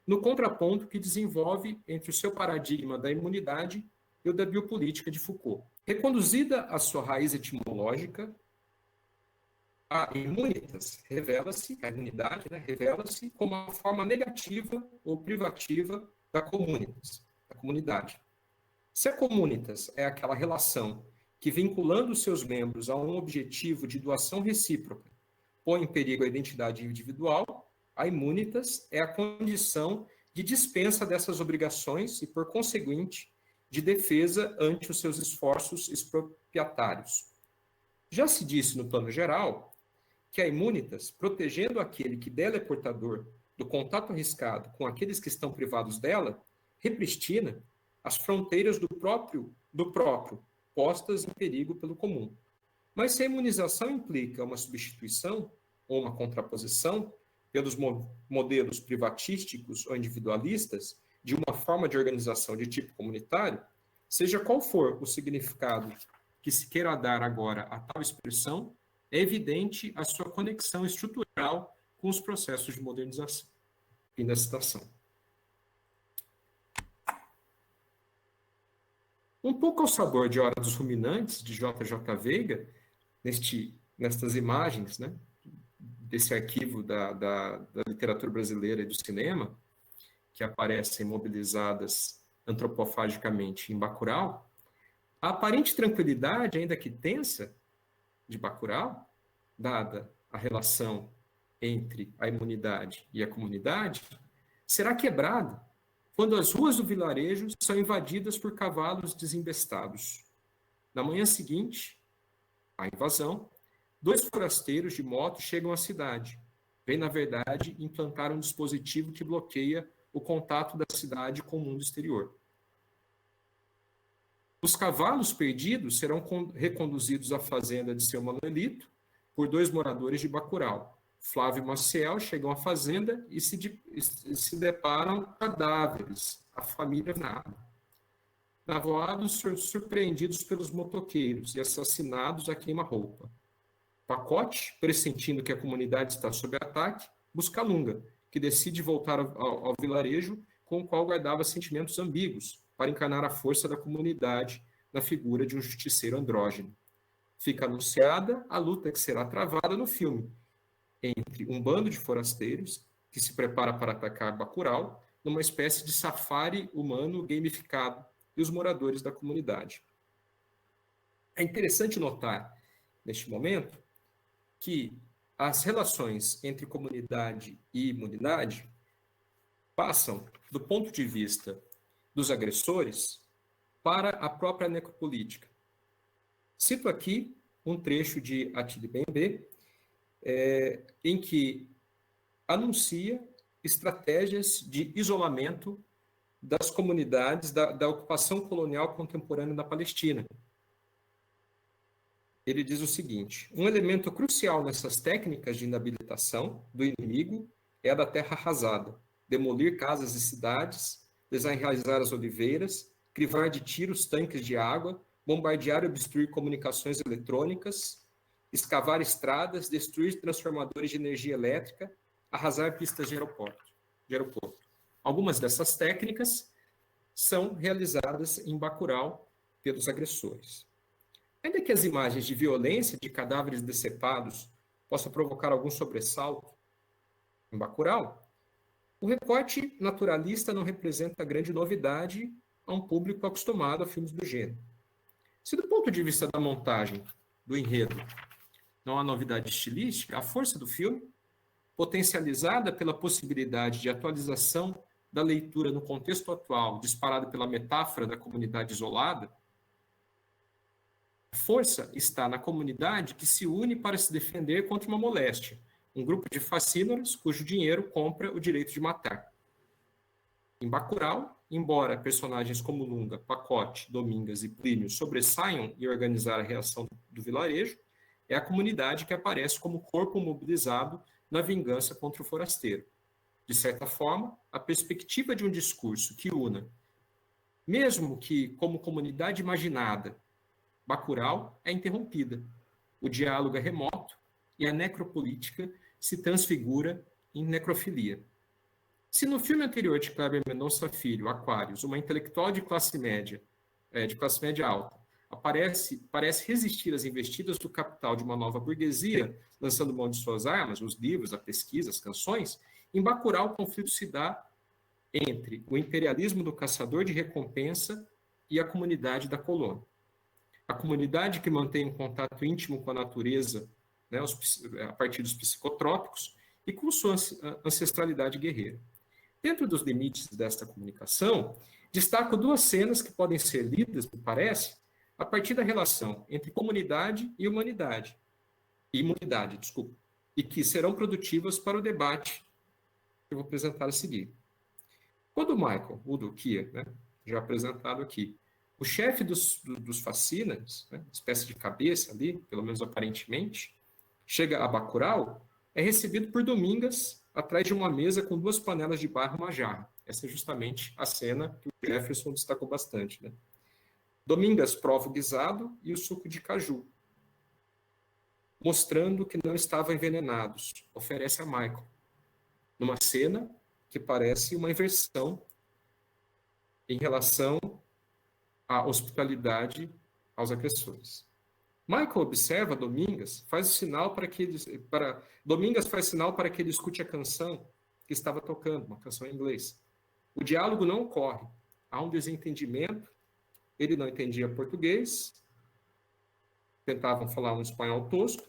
no contraponto que desenvolve entre o seu paradigma da imunidade e o da biopolítica de Foucault. Reconduzida à sua raiz etimológica, a imunitas revela-se, a imunidade, né, revela-se como uma forma negativa ou privativa da comunitas, da comunidade. Se a comunitas é aquela relação que, vinculando os seus membros a um objetivo de doação recíproca, põe em perigo a identidade individual, a imunitas é a condição de dispensa dessas obrigações e, por conseguinte, de defesa ante os seus esforços expropriatários. Já se disse no plano geral que a imunitas, protegendo aquele que dela é portador do contato arriscado com aqueles que estão privados dela, repristina as fronteiras do próprio, postas em perigo pelo comum. Mas se a imunização implica uma substituição ou uma contraposição pelos modelos privatísticos ou individualistas de uma forma de organização de tipo comunitário, seja qual for o significado que se queira dar agora a tal expressão, é evidente a sua conexão estrutural com os processos de modernização. Fim da citação. Um pouco ao sabor de Hora dos Ruminantes, de J.J. Veiga, nestas imagens, né, desse arquivo da literatura brasileira e do cinema, que aparecem mobilizadas antropofagicamente em Bacurau, a aparente tranquilidade, ainda que tensa, de Bacurau, dada a relação entre a imunidade e a comunidade, será quebrada quando as ruas do vilarejo são invadidas por cavalos desembestados. Na manhã seguinte, à invasão, 2 forasteiros de moto chegam à cidade. Vêm, na verdade, implantar um dispositivo que bloqueia o contato da cidade com o mundo exterior. Os cavalos perdidos serão reconduzidos à fazenda de seu Manuelito por 2 moradores de Bacurau. Flávio e Maciel chegam à fazenda e se deparam cadáveres, a família nada. Navoados surpreendidos pelos motoqueiros e assassinados a queima-roupa. Pacote, pressentindo que a comunidade está sob ataque, busca Lunga, que decide voltar ao vilarejo com o qual guardava sentimentos ambíguos, para encarnar a força da comunidade na figura de um justiceiro andrógeno. Fica anunciada a luta que será travada no filme, entre um bando de forasteiros que se prepara para atacar Bacurau, numa espécie de safari humano gamificado, e os moradores da comunidade. É interessante notar, neste momento, que as relações entre comunidade e imunidade passam, do ponto de vista dos agressores, para a própria necropolítica. Cito aqui um trecho de Attili Bembe, em que anuncia estratégias de isolamento das comunidades da ocupação colonial contemporânea da Palestina. Ele diz o seguinte: um elemento crucial nessas técnicas de inabilitação do inimigo é a da terra arrasada, demolir casas e cidades, desenraizar as oliveiras, crivar de tiros tanques de água, bombardear e obstruir comunicações eletrônicas, escavar estradas, destruir transformadores de energia elétrica, arrasar pistas de aeroporto. Algumas dessas técnicas são realizadas em Bacurau pelos agressores. Ainda que as imagens de violência de cadáveres decepados possam provocar algum sobressalto em Bacurau, o recorte naturalista não representa grande novidade a um público acostumado a filmes do gênero. Se do ponto de vista da montagem, do enredo, não há novidade estilística, a força do filme, potencializada pela possibilidade de atualização da leitura no contexto atual, disparada pela metáfora da comunidade isolada, a força está na comunidade que se une para se defender contra uma moléstia, um grupo de facínoras cujo dinheiro compra o direito de matar. Em Bacurau, embora personagens como Lunga, Pacote, Domingas e Plínio sobressaiam e organizar a reação do vilarejo, é a comunidade que aparece como corpo mobilizado na vingança contra o forasteiro. de certa forma, a perspectiva de um discurso que una, mesmo que como comunidade imaginada, Bacurau é interrompida, o diálogo é remoto e a necropolítica se transfigura em necrofilia. Se no filme anterior de Kleber Mendonça Filho, Aquários, uma intelectual de classe média alta, parece resistir às investidas do capital de uma nova burguesia, lançando mão de suas armas, os livros, a pesquisa, as canções, em Bacurau o conflito se dá entre o imperialismo do caçador de recompensa e a comunidade da colônia. A comunidade que mantém um contato íntimo com a natureza, né, a partir dos psicotrópicos, e com sua ancestralidade guerreira. Dentro dos limites desta comunicação, destaco duas cenas que podem ser lidas, me parece, a partir da relação entre comunidade e humanidade, imunidade, desculpa, e que serão produtivas para o debate que eu vou apresentar a seguir. Quando o Michael, o Duquia, né, já apresentado aqui, o chefe dos fascinas, né, espécie de cabeça ali, pelo menos aparentemente, chega a Bacurau, é recebido por Domingas atrás de uma mesa com duas panelas de barro e uma jarra. Essa é justamente a cena que o Jefferson destacou bastante, né? Domingas prova o guisado e o suco de caju, mostrando que não estavam envenenados. Oferece a Michael, numa cena que parece uma inversão em relação à hospitalidade aos agressores. Michael observa Domingas, Domingas faz sinal para que ele escute a canção que estava tocando, uma canção em inglês. O diálogo não ocorre. Há um desentendimento. Ele não entendia português. Tentavam falar um espanhol tosco.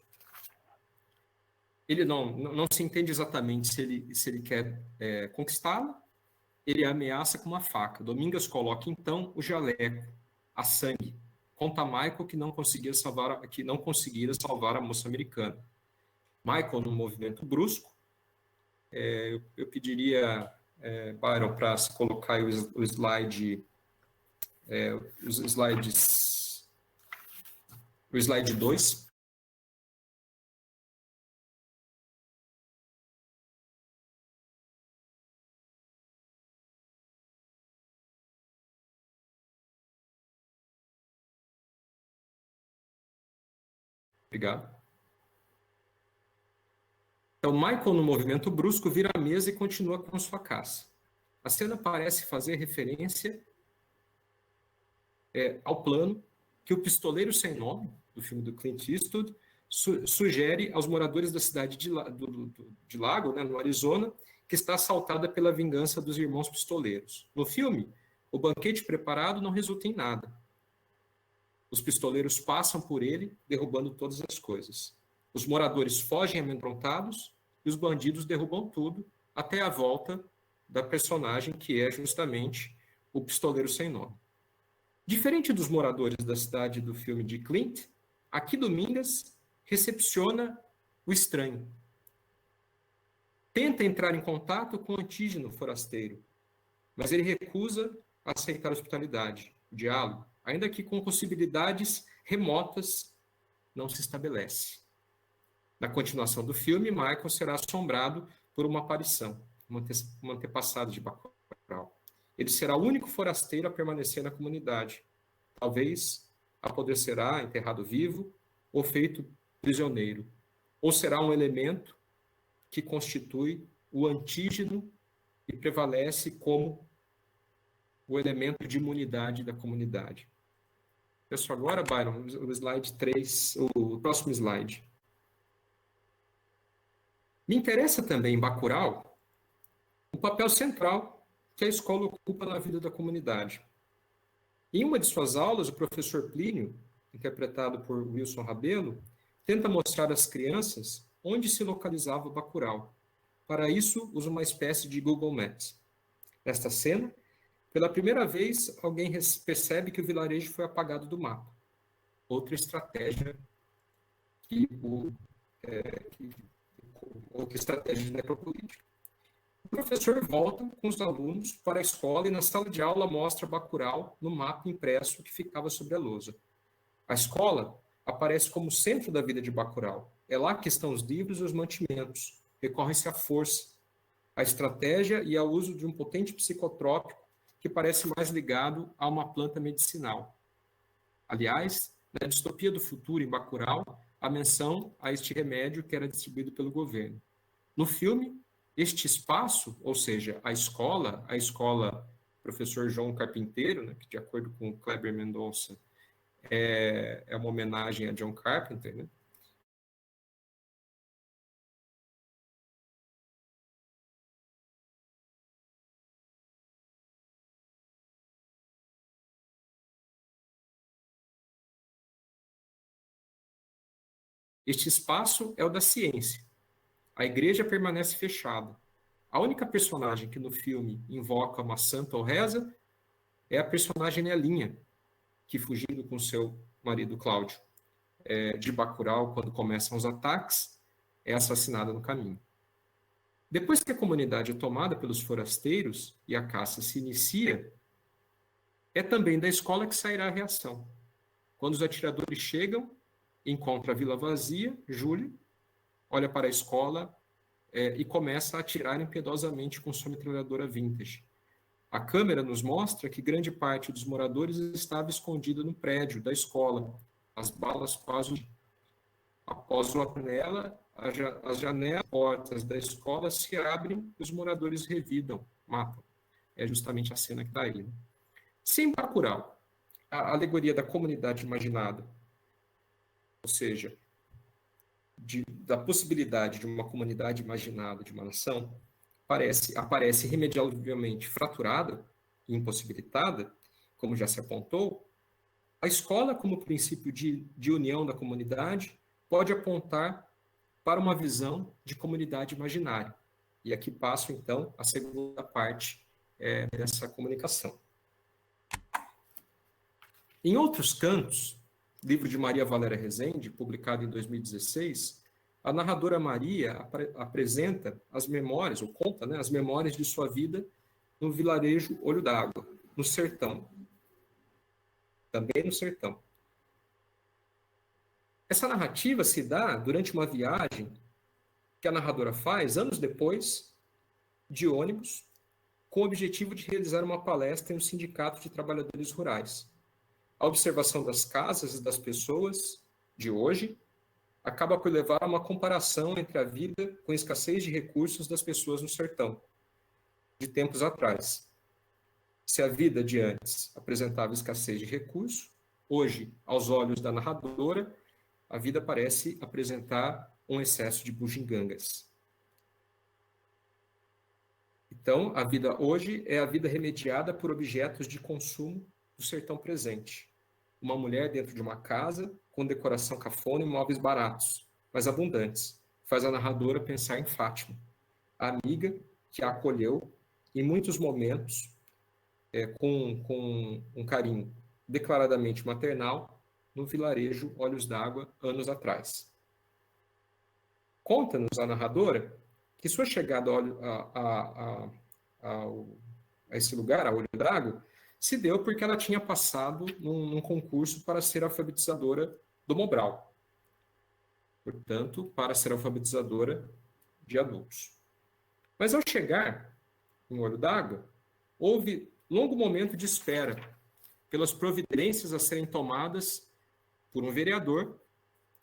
Ele não se entende exatamente se ele quer conquistá-la. Ele ameaça com uma faca. Domingas coloca, então, o jaleco, a sangue. Conta a Michael que não conseguira salvar a moça americana. Michael, num movimento brusco, eu pediria, Byron, para se colocar aí o slide, o slide 2. Obrigado. Então, Michael, no movimento brusco, vira a mesa e continua com sua caça. A cena parece fazer referência ao plano que o pistoleiro sem nome, do filme do Clint Eastwood, sugere aos moradores da cidade de Lago, né, no Arizona, que está assaltada pela vingança dos irmãos pistoleiros. No filme, o banquete preparado não resulta em nada. Os pistoleiros passam por ele, derrubando todas as coisas. Os moradores fogem amedrontados e os bandidos derrubam tudo, até a volta da personagem que é justamente o pistoleiro sem nome. Diferente dos moradores da cidade do filme de Clint, aqui Domingas recepciona o estranho. Tenta entrar em contato com o antígeno forasteiro, mas ele recusa aceitar a hospitalidade, o diálogo, ainda que com possibilidades remotas, não se estabelece. Na continuação do filme, Michael será assombrado por uma aparição, um antepassado de Bacurau. Ele será o único forasteiro a permanecer na comunidade. Talvez apodrecerá, enterrado vivo, ou feito prisioneiro. Ou será um elemento que constitui o antígeno e prevalece como o elemento de imunidade da comunidade. Pessoal, agora, Byron, o slide 3, o próximo slide. Me interessa também em Bacurau o papel central que a escola ocupa na vida da comunidade. Em uma de suas aulas, o professor Plínio, interpretado por Wilson Rabelo, tenta mostrar às crianças onde se localizava Bacurau. Para isso, usa uma espécie de Google Maps. Nesta cena, pela primeira vez, alguém percebe que o vilarejo foi apagado do mapa. Outra estratégia outra estratégia de necropolítica. O professor volta com os alunos para a escola e na sala de aula mostra Bacurau no mapa impresso que ficava sobre a lousa. A escola aparece como centro da vida de Bacurau. É lá que estão os livros e os mantimentos. Recorre-se à força. à estratégia e ao uso de um potente psicotrópico que parece mais ligado a uma planta medicinal. Aliás, na distopia do futuro, em Bacurau, há menção a este remédio que era distribuído pelo governo. No filme, este espaço, ou seja, a escola Professor João Carpinteiro, né, que de acordo com Kleber Mendonça é uma homenagem a John Carpenter, né? Este espaço é o da ciência. A igreja permanece fechada. A única personagem que no filme invoca uma santa ou reza é a personagem Nelinha, que fugindo com seu marido Cláudio de Bacurau, quando começam os ataques, é assassinada no caminho. Depois que a comunidade é tomada pelos forasteiros e a caça se inicia, é também da escola que sairá a reação. Quando os atiradores chegam, encontra a vila vazia, Júlio olha para a escola e começa a atirar impiedosamente com sua metralhadora vintage. A câmera nos mostra que grande parte dos moradores estava escondida no prédio da escola. As balas quase... Após uma panela, as janelas, portas da escola se abrem e os moradores revidam, matam. É justamente a cena que está aí. Né? Sem Bacurau, a alegoria da comunidade imaginada, ou seja, da possibilidade de uma comunidade imaginada, de uma nação, aparece irremediavelmente fraturada e impossibilitada, como já se apontou. A escola, como princípio de união da comunidade, pode apontar para uma visão de comunidade imaginária. E aqui passo, então, a segunda parte dessa comunicação. Em Outros Cantos, livro de Maria Valéria Rezende, publicado em 2016, a narradora Maria apresenta as memórias, ou conta, né, as memórias de sua vida no vilarejo Olho d'Água, no sertão. Também no sertão. Essa narrativa se dá durante uma viagem que a narradora faz anos depois, de ônibus, com o objetivo de realizar uma palestra em um sindicato de trabalhadores rurais. A observação das casas e das pessoas de hoje acaba por levar a uma comparação entre a vida com escassez de recursos das pessoas no sertão, de tempos atrás. Se a vida de antes apresentava escassez de recursos, hoje, aos olhos da narradora, a vida parece apresentar um excesso de bugigangas. Então, a vida hoje é a vida remediada por objetos de consumo do sertão presente. Uma mulher dentro de uma casa, com decoração cafona e móveis baratos, mas abundantes, faz a narradora pensar em Fátima, a amiga que a acolheu em muitos momentos com um carinho declaradamente maternal no vilarejo Olhos d'Água, anos atrás. Conta-nos a narradora que sua chegada a esse lugar, a Olho d'Água, se deu porque ela tinha passado num concurso para ser alfabetizadora do Mobral. Portanto, para ser alfabetizadora de adultos. Mas ao chegar em Olho d'Água, houve longo momento de espera pelas providências a serem tomadas por um vereador,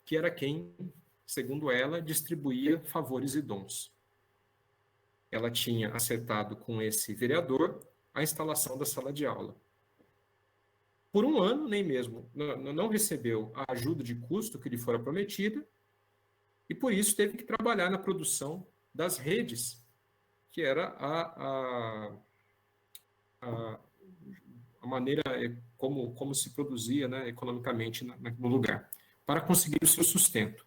que era quem, segundo ela, distribuía favores e dons. Ela tinha acertado com esse vereador a instalação da sala de aula. Por um ano, nem mesmo, não recebeu a ajuda de custo que lhe fora prometida, e por isso teve que trabalhar na produção das redes, que era a maneira como se produzia, né, economicamente no lugar, para conseguir o seu sustento.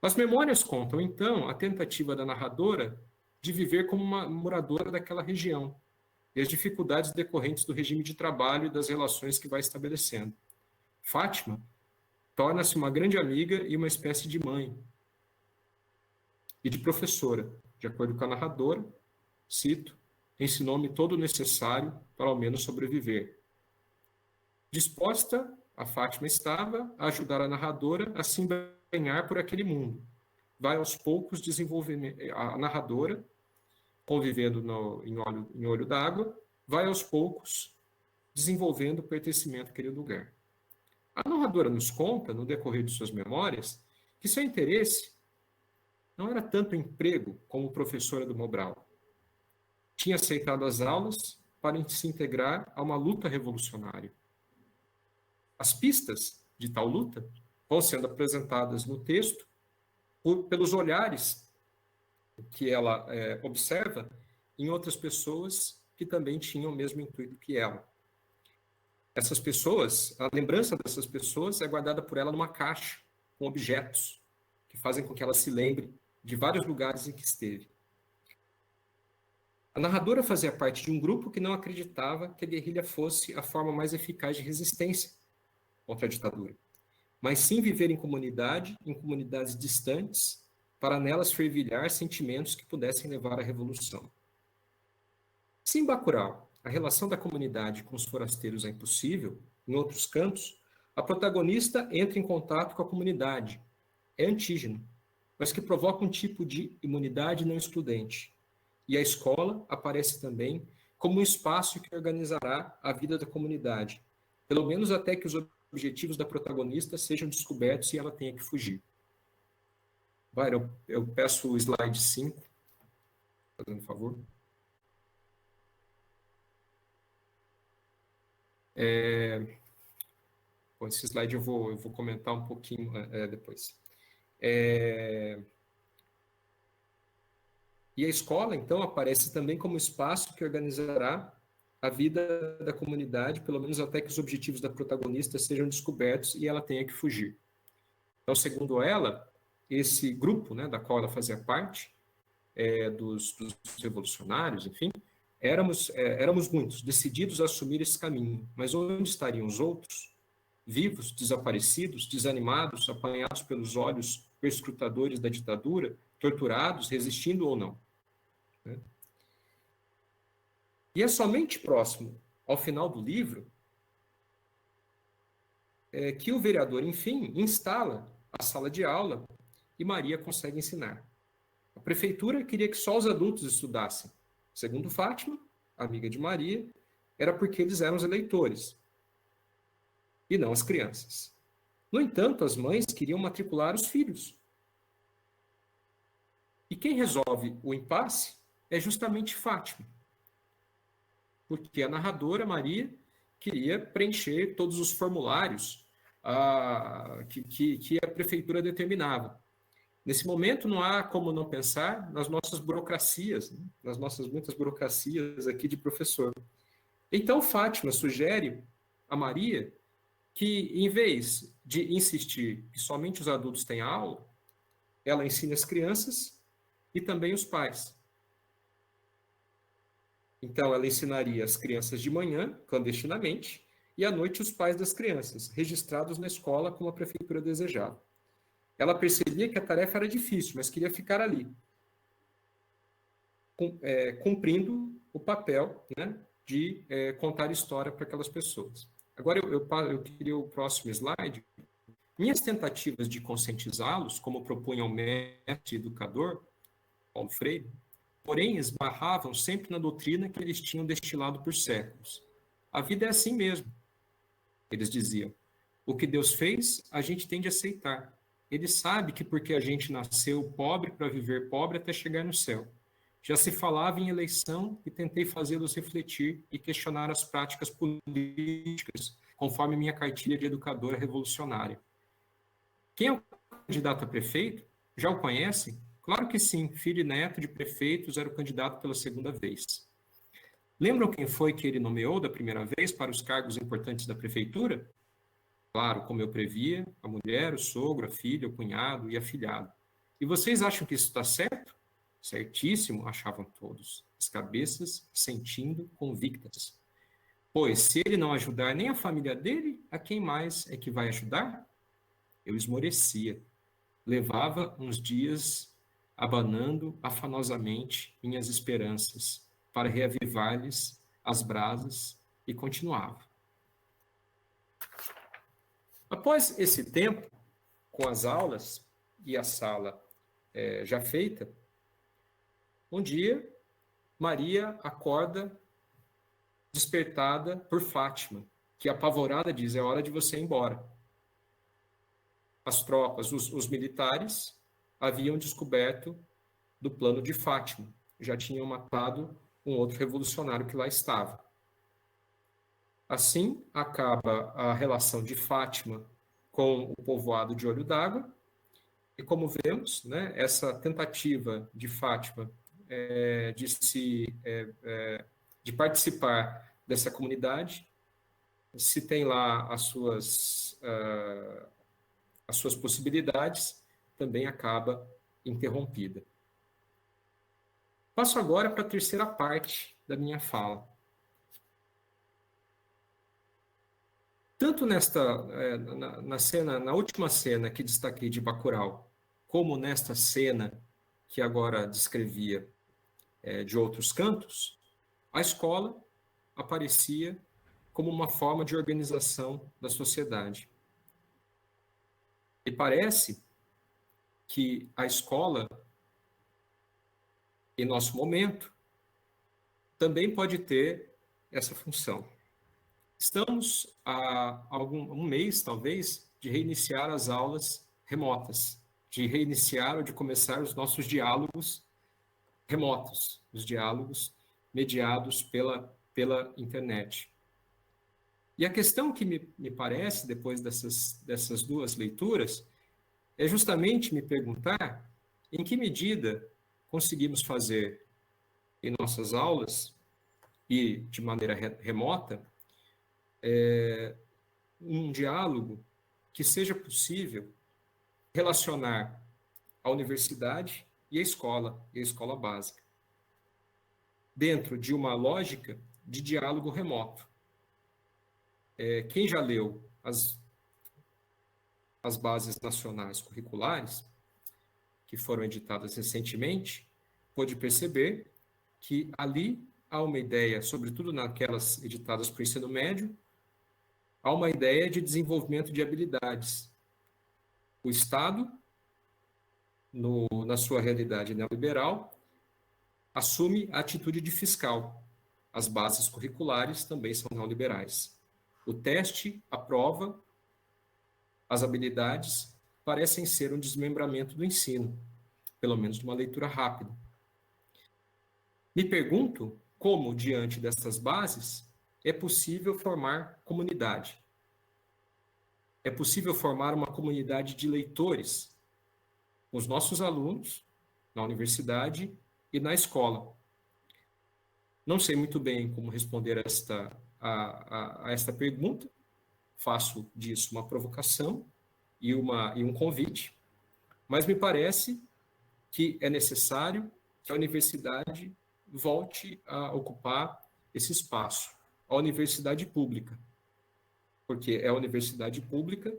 As memórias contam, então, a tentativa da narradora de viver como uma moradora daquela região e as dificuldades decorrentes do regime de trabalho e das relações que vai estabelecendo. Fátima torna-se uma grande amiga e uma espécie de mãe e de professora, de acordo com a narradora, cito, ensinou-me todo o necessário para ao menos sobreviver. Disposta, a Fátima estava a ajudar a narradora a se embrenhar por aquele mundo. Vai aos poucos desenvolvendo a narradora convivendo em olho d'água, vai aos poucos desenvolvendo o pertencimento àquele lugar. A narradora nos conta, no decorrer de suas memórias, que seu interesse não era tanto o emprego como professora do Mobral. Tinha aceitado as aulas para se integrar a uma luta revolucionária. As pistas de tal luta vão sendo apresentadas no texto pelos olhares que ela observa em outras pessoas que também tinham o mesmo intuito que ela. Essas pessoas, a lembrança dessas pessoas é guardada por ela numa caixa com objetos que fazem com que ela se lembre de vários lugares em que esteve. A narradora fazia parte de um grupo que não acreditava que a guerrilha fosse a forma mais eficaz de resistência contra a ditadura, mas sim viver em comunidades distantes, para nelas fervilhar sentimentos que pudessem levar à revolução. Se em Bacurau a relação da comunidade com os forasteiros é impossível, em outros cantos, a protagonista entra em contato com a comunidade, é antígena, mas que provoca um tipo de imunidade não excludente. E a escola aparece também como um espaço que organizará a vida da comunidade, pelo menos até que os objetivos da protagonista sejam descobertos e ela tenha que fugir. Vai, eu peço o slide 5, fazendo favor. Bom, esse slide eu vou comentar um pouquinho depois. E a escola, então, aparece também como espaço que organizará a vida da comunidade, pelo menos até que os objetivos da protagonista sejam descobertos e ela tenha que fugir. Então, segundo ela, esse grupo, né, da qual ela fazia parte, dos revolucionários, enfim, éramos muitos, decididos a assumir esse caminho. Mas onde estariam os outros? Vivos, desaparecidos, desanimados, apanhados pelos olhos perscrutadores da ditadura, torturados, resistindo ou não? E é somente próximo ao final do livro que o vereador, enfim, instala a sala de aula e Maria consegue ensinar. A prefeitura queria que só os adultos estudassem. Segundo Fátima, amiga de Maria, era porque eles eram os eleitores e não as crianças. No entanto, as mães queriam matricular os filhos. E quem resolve o impasse é justamente Fátima, porque a narradora, Maria, queria preencher todos os formulários que a prefeitura determinava. Nesse momento, não há como não pensar nas nossas burocracias, né? Nas nossas muitas burocracias aqui de professor. Então, Fátima sugere a Maria que, em vez de insistir que somente os adultos têm aula, ela ensine as crianças e também os pais. Então, ela ensinaria as crianças de manhã, clandestinamente, e à noite os pais das crianças, registrados na escola como a prefeitura desejava. Ela percebia que a tarefa era difícil, mas queria ficar ali, cumprindo o papel, né, de contar história para aquelas pessoas. Agora, eu queria o próximo slide. Minhas tentativas de conscientizá-los, como propunha o mestre educador, Paulo Freire, porém esbarravam sempre na doutrina que eles tinham destilado por séculos. A vida é assim mesmo, eles diziam. O que Deus fez, a gente tem de aceitar. Ele sabe que porque a gente nasceu pobre para viver pobre até chegar no céu. Já se falava em eleição e tentei fazê-los refletir e questionar as práticas políticas, conforme minha cartilha de educadora revolucionária. Quem é o candidato a prefeito? Já o conhecem? Claro que sim, filho e neto de prefeitos era o candidato pela segunda vez. Lembram quem foi que ele nomeou da primeira vez para os cargos importantes da prefeitura? Claro, como eu previa, a mulher, o sogro, a filha, o cunhado e afilhado. E vocês acham que isso está certo? Certíssimo, achavam todos, as cabeças sentindo convictas. Pois, se ele não ajudar nem a família dele, a quem mais é que vai ajudar? Eu esmorecia. Levava uns dias abanando afanosamente minhas esperanças para reavivar-lhes as brasas e continuava. Após esse tempo, com as aulas e a sala já feita, um dia Maria acorda despertada por Fátima, que apavorada diz: é hora de você ir embora. As tropas, os militares, haviam descoberto do plano de Fátima, já tinham matado um outro revolucionário que lá estava. Assim, acaba a relação de Fátima com o povoado de Olho d'Água, e como vemos, né, essa tentativa de Fátima de participar dessa comunidade, se tem lá as suas possibilidades, também acaba interrompida. Passo agora para a terceira parte da minha fala. Tanto na última cena que destaquei de Bacurau, como nesta cena que agora descrevia de outros cantos, a escola aparecia como uma forma de organização da sociedade. E parece que a escola, em nosso momento, também pode ter essa função. Estamos há um mês, talvez, de reiniciar as aulas remotas, de reiniciar ou de começar os nossos diálogos remotos, os diálogos mediados pela internet. E a questão que me parece, depois dessas duas leituras, é justamente me perguntar em que medida conseguimos fazer em nossas aulas e de maneira remota um diálogo que seja possível relacionar a universidade e a escola básica, dentro de uma lógica de diálogo remoto. Quem já leu as bases nacionais curriculares, que foram editadas recentemente, pôde perceber que ali há uma ideia, sobretudo naquelas editadas para o ensino médio, há uma ideia de desenvolvimento de habilidades. O Estado, na sua realidade neoliberal, assume a atitude de fiscal. As bases curriculares também são neoliberais. O teste, a prova, as habilidades parecem ser um desmembramento do ensino, pelo menos de uma leitura rápida. Me pergunto como, diante dessas bases, é possível formar comunidade. É possível formar uma comunidade de leitores, os nossos alunos, na universidade e na escola. Não sei muito bem como responder a esta pergunta, faço disso uma provocação e um convite, mas me parece que é necessário que a universidade volte a ocupar esse espaço, a universidade pública, porque é a universidade pública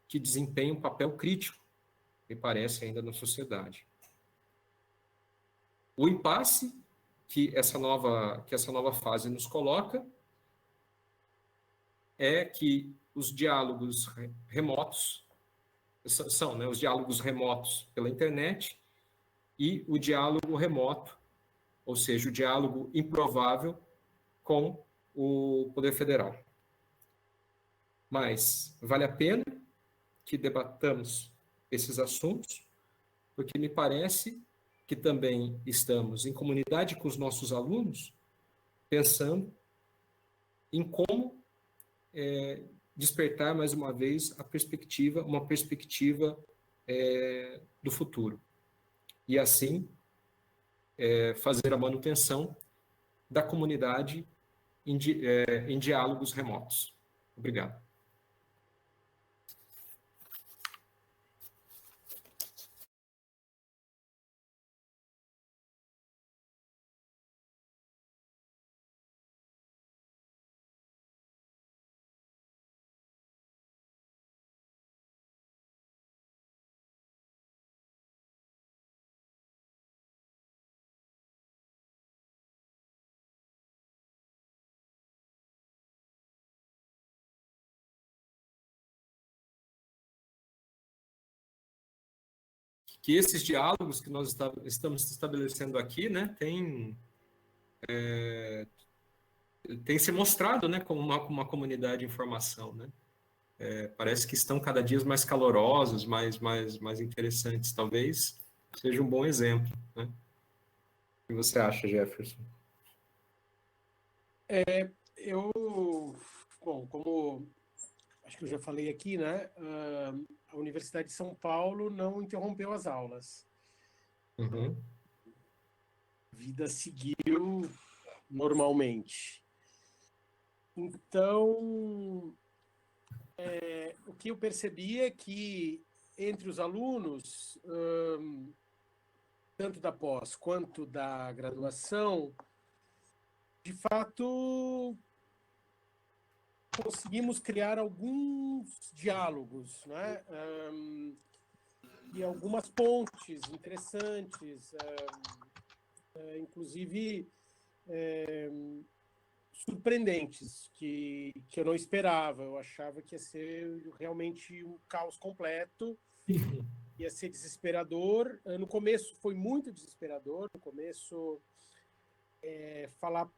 que desempenha um papel crítico, me parece, ainda na sociedade. O impasse que essa nova fase nos coloca é que os diálogos remotos são, né, os diálogos remotos pela internet e o diálogo remoto, ou seja, o diálogo improvável com o Poder Federal. Mas vale a pena que debatamos esses assuntos, porque me parece que também estamos em comunidade com os nossos alunos, pensando em como despertar mais uma vez uma perspectiva do futuro. E assim fazer a manutenção da comunidade em diálogos remotos. Obrigado. Que esses diálogos que nós estamos estabelecendo aqui, né, tem tem se mostrado, né, como uma comunidade de informação, né? Parece que estão cada dia mais calorosos, mais interessantes. Talvez seja um bom exemplo, né? O que você acha, Jefferson? Eu, bom, como acho que eu já falei aqui, né? A Universidade de São Paulo não interrompeu as aulas. Uhum. A vida seguiu normalmente. Então, o que eu percebi é que entre os alunos, tanto da pós quanto da graduação, de fato, conseguimos criar alguns diálogos, né? E algumas pontes interessantes, inclusive surpreendentes, que eu não esperava. Eu achava que ia ser realmente um caos completo, ia ser desesperador. No começo foi muito desesperador, no começo falar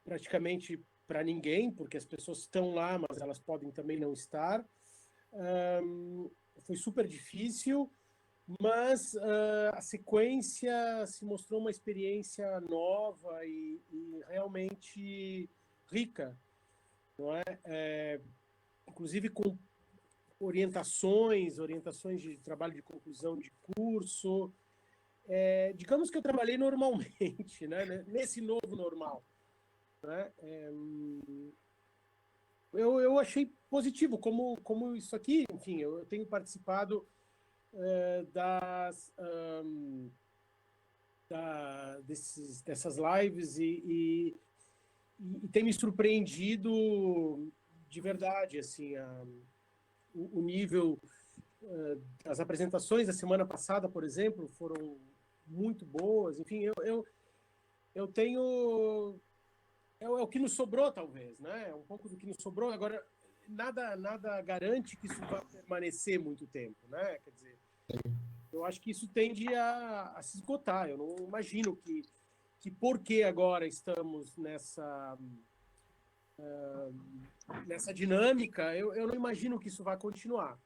praticamente para ninguém, porque as pessoas estão lá, mas elas podem também não estar. Foi super difícil, mas a sequência se mostrou uma experiência nova e realmente rica, não é? Inclusive com orientações de trabalho de conclusão de curso. Digamos que eu trabalhei normalmente, né? Nesse novo normal. Né? Eu achei positivo, como isso aqui, enfim, eu tenho participado dessas lives e tem me surpreendido de verdade, assim, o nível. As apresentações da semana passada, por exemplo, foram muito boas. Enfim, eu tenho. É o que nos sobrou, talvez, né? É um pouco do que nos sobrou. Agora, nada garante que isso vai permanecer muito tempo, né? Quer dizer, eu acho que isso tende a se esgotar. Eu não imagino que porque agora estamos nessa dinâmica, eu não imagino que isso vai continuar.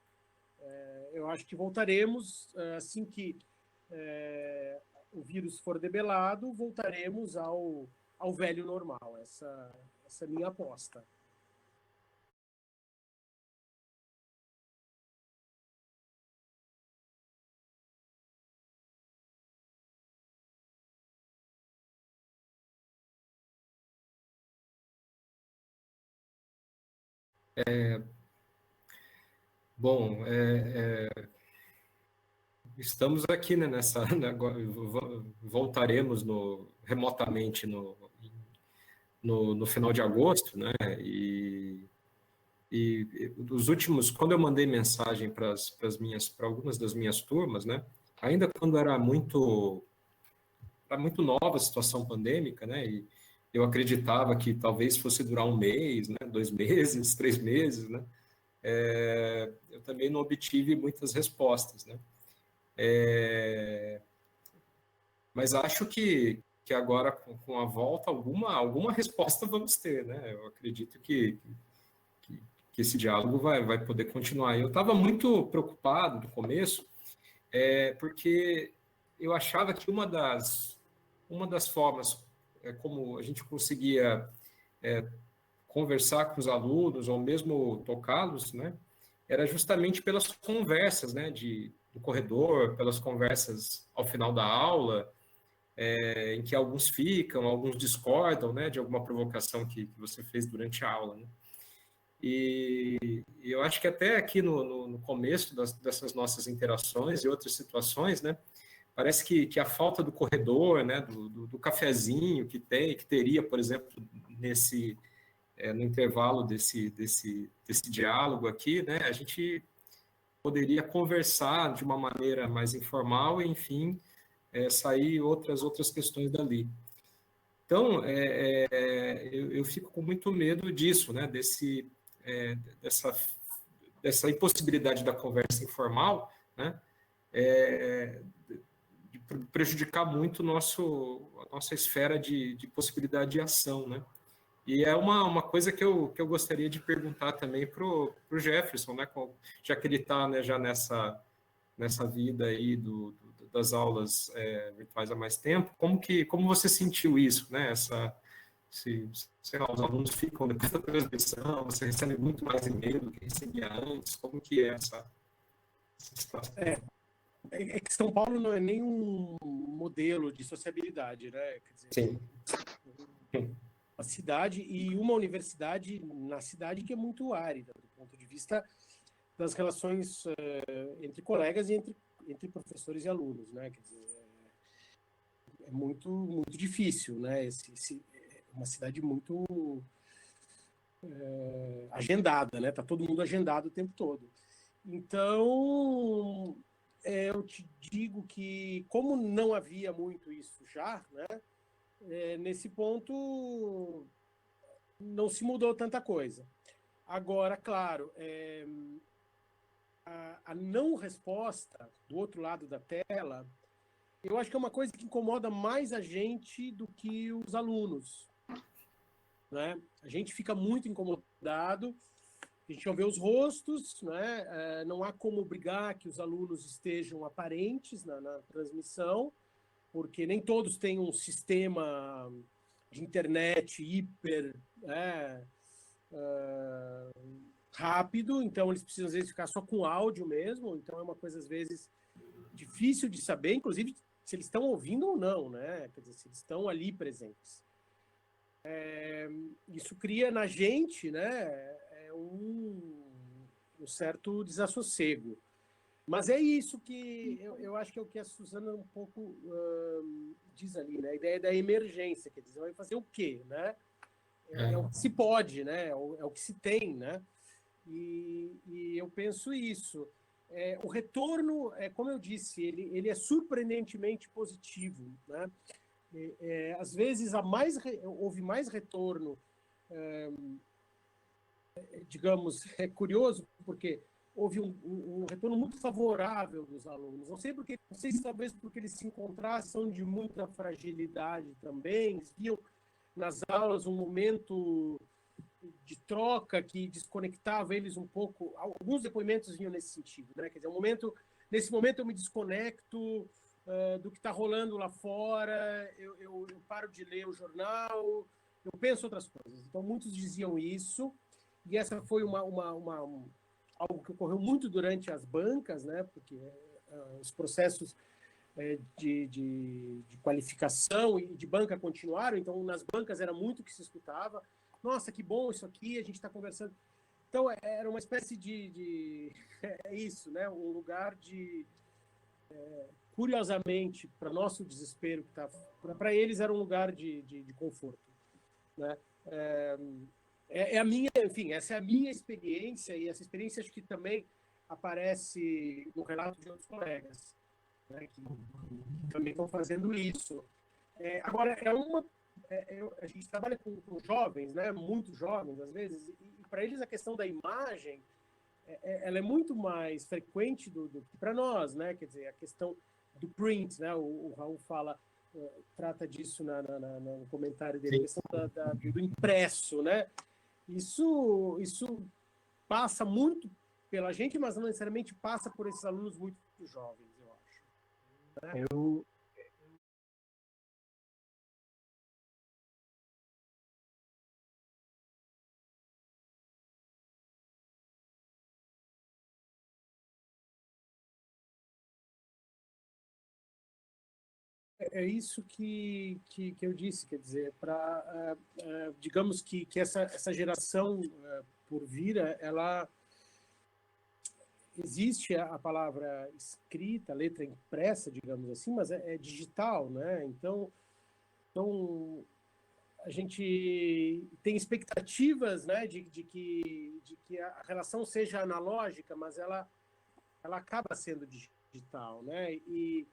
Eu acho que voltaremos, assim que o vírus for debelado, voltaremos ao velho normal. Essa é a minha aposta. Bom, estamos aqui, né, voltaremos remotamente no final de agosto, né, e os últimos, quando eu mandei mensagem para algumas das minhas turmas, né, ainda quando era muito nova a situação pandêmica, né, e eu acreditava que talvez fosse durar um mês, né, 2 meses, 3 meses, né, eu também não obtive muitas respostas, né. Mas acho que agora, com a volta, alguma resposta vamos ter, né? Eu acredito que esse diálogo vai poder continuar. Eu estava muito preocupado no começo, porque eu achava que uma das formas como a gente conseguia conversar com os alunos ou mesmo tocá-los, né? Era justamente pelas conversas, né? Do corredor, pelas conversas ao final da aula, em que alguns ficam, alguns discordam, né, de alguma provocação que você fez durante a aula, né? E eu acho que até aqui no começo dessas nossas interações e outras situações, né, parece que a falta do corredor, né, do cafezinho que teria, por exemplo, no intervalo desse diálogo aqui, né, a gente poderia conversar de uma maneira mais informal e, enfim, sair outras questões dali. Então, eu fico com muito medo disso, né? Dessa impossibilidade da conversa informal, né? De prejudicar muito nossa esfera de possibilidade de ação, né? E é uma coisa que eu gostaria de perguntar também para o Jefferson, né? Já que ele está, né, já nessa vida aí das aulas virtuais há mais tempo, como você sentiu isso, né? Sei lá, os alunos ficam depois da transmissão, você recebe muito mais e-mail do que recebia antes, como que é essa situação? É que São Paulo não é nenhum modelo de sociabilidade, né? Quer dizer, Sim. uma cidade e uma universidade na cidade que é muito árida do ponto de vista das relações entre colegas e entre professores e alunos, né? Quer dizer, é muito difícil, né? É uma cidade muito agendada, né? Tá todo mundo agendado o tempo todo. Então, eu te digo que, como não havia muito isso já, né? Nesse ponto, não se mudou tanta coisa. Agora, claro, a não resposta do outro lado da tela, eu acho que é uma coisa que incomoda mais a gente do que os alunos, né? A gente fica muito incomodado, a gente não vê os rostos, né? Não há como obrigar que os alunos estejam aparentes na transmissão, porque nem todos têm um sistema de internet hiper, né, rápido, então eles precisam às vezes ficar só com áudio mesmo, então é uma coisa às vezes difícil de saber, inclusive se eles estão ouvindo ou não, né? Quer dizer, se eles estão ali presentes. Isso cria na gente, né, um certo desassossego. Mas é isso que eu acho que é o que a Suzana um pouco diz ali, né? A ideia da emergência, quer dizer, vai fazer o quê, né? É o que se pode, né? É o que se tem, né? E eu penso isso. O retorno, como eu disse, ele é surpreendentemente positivo, né? Às vezes houve mais retorno, digamos, é curioso, porque houve um retorno muito favorável dos alunos. Não sei se talvez porque eles se encontrassem de muita fragilidade também, eles viam nas aulas um momento de troca que desconectava eles um pouco. Alguns depoimentos vinham nesse sentido, né? Quer dizer, nesse momento eu me desconecto do que está rolando lá fora, eu paro de ler o jornal, eu penso outras coisas. Então, muitos diziam isso, e essa foi algo que ocorreu muito durante as bancas, né? Porque os processos de qualificação e de banca continuaram, então nas bancas era muito o que se escutava. Nossa, que bom isso aqui, a gente está conversando. Então, era uma espécie é isso, né? Um lugar curiosamente, para nosso desespero, para eles era um lugar de conforto, né? A minha, enfim, essa é a minha experiência, e essa experiência acho que também aparece no relato de outros colegas, né, que também estão fazendo isso. Agora, a gente trabalha com jovens, né, muito jovens às vezes, e para eles a questão da imagem ela é muito mais frequente do que para nós, né? Quer dizer, a questão do print, né? O Raul trata disso no comentário dele, a questão do impresso, né? Isso passa muito pela gente, mas não necessariamente passa por esses alunos muito jovens, eu acho. Né? É isso que eu disse, quer dizer, digamos que essa geração por vir, ela existe a palavra escrita, a letra impressa, digamos assim, mas é digital, né? Então a gente tem expectativas, né, de que a relação seja analógica, mas ela acaba sendo digital, né? E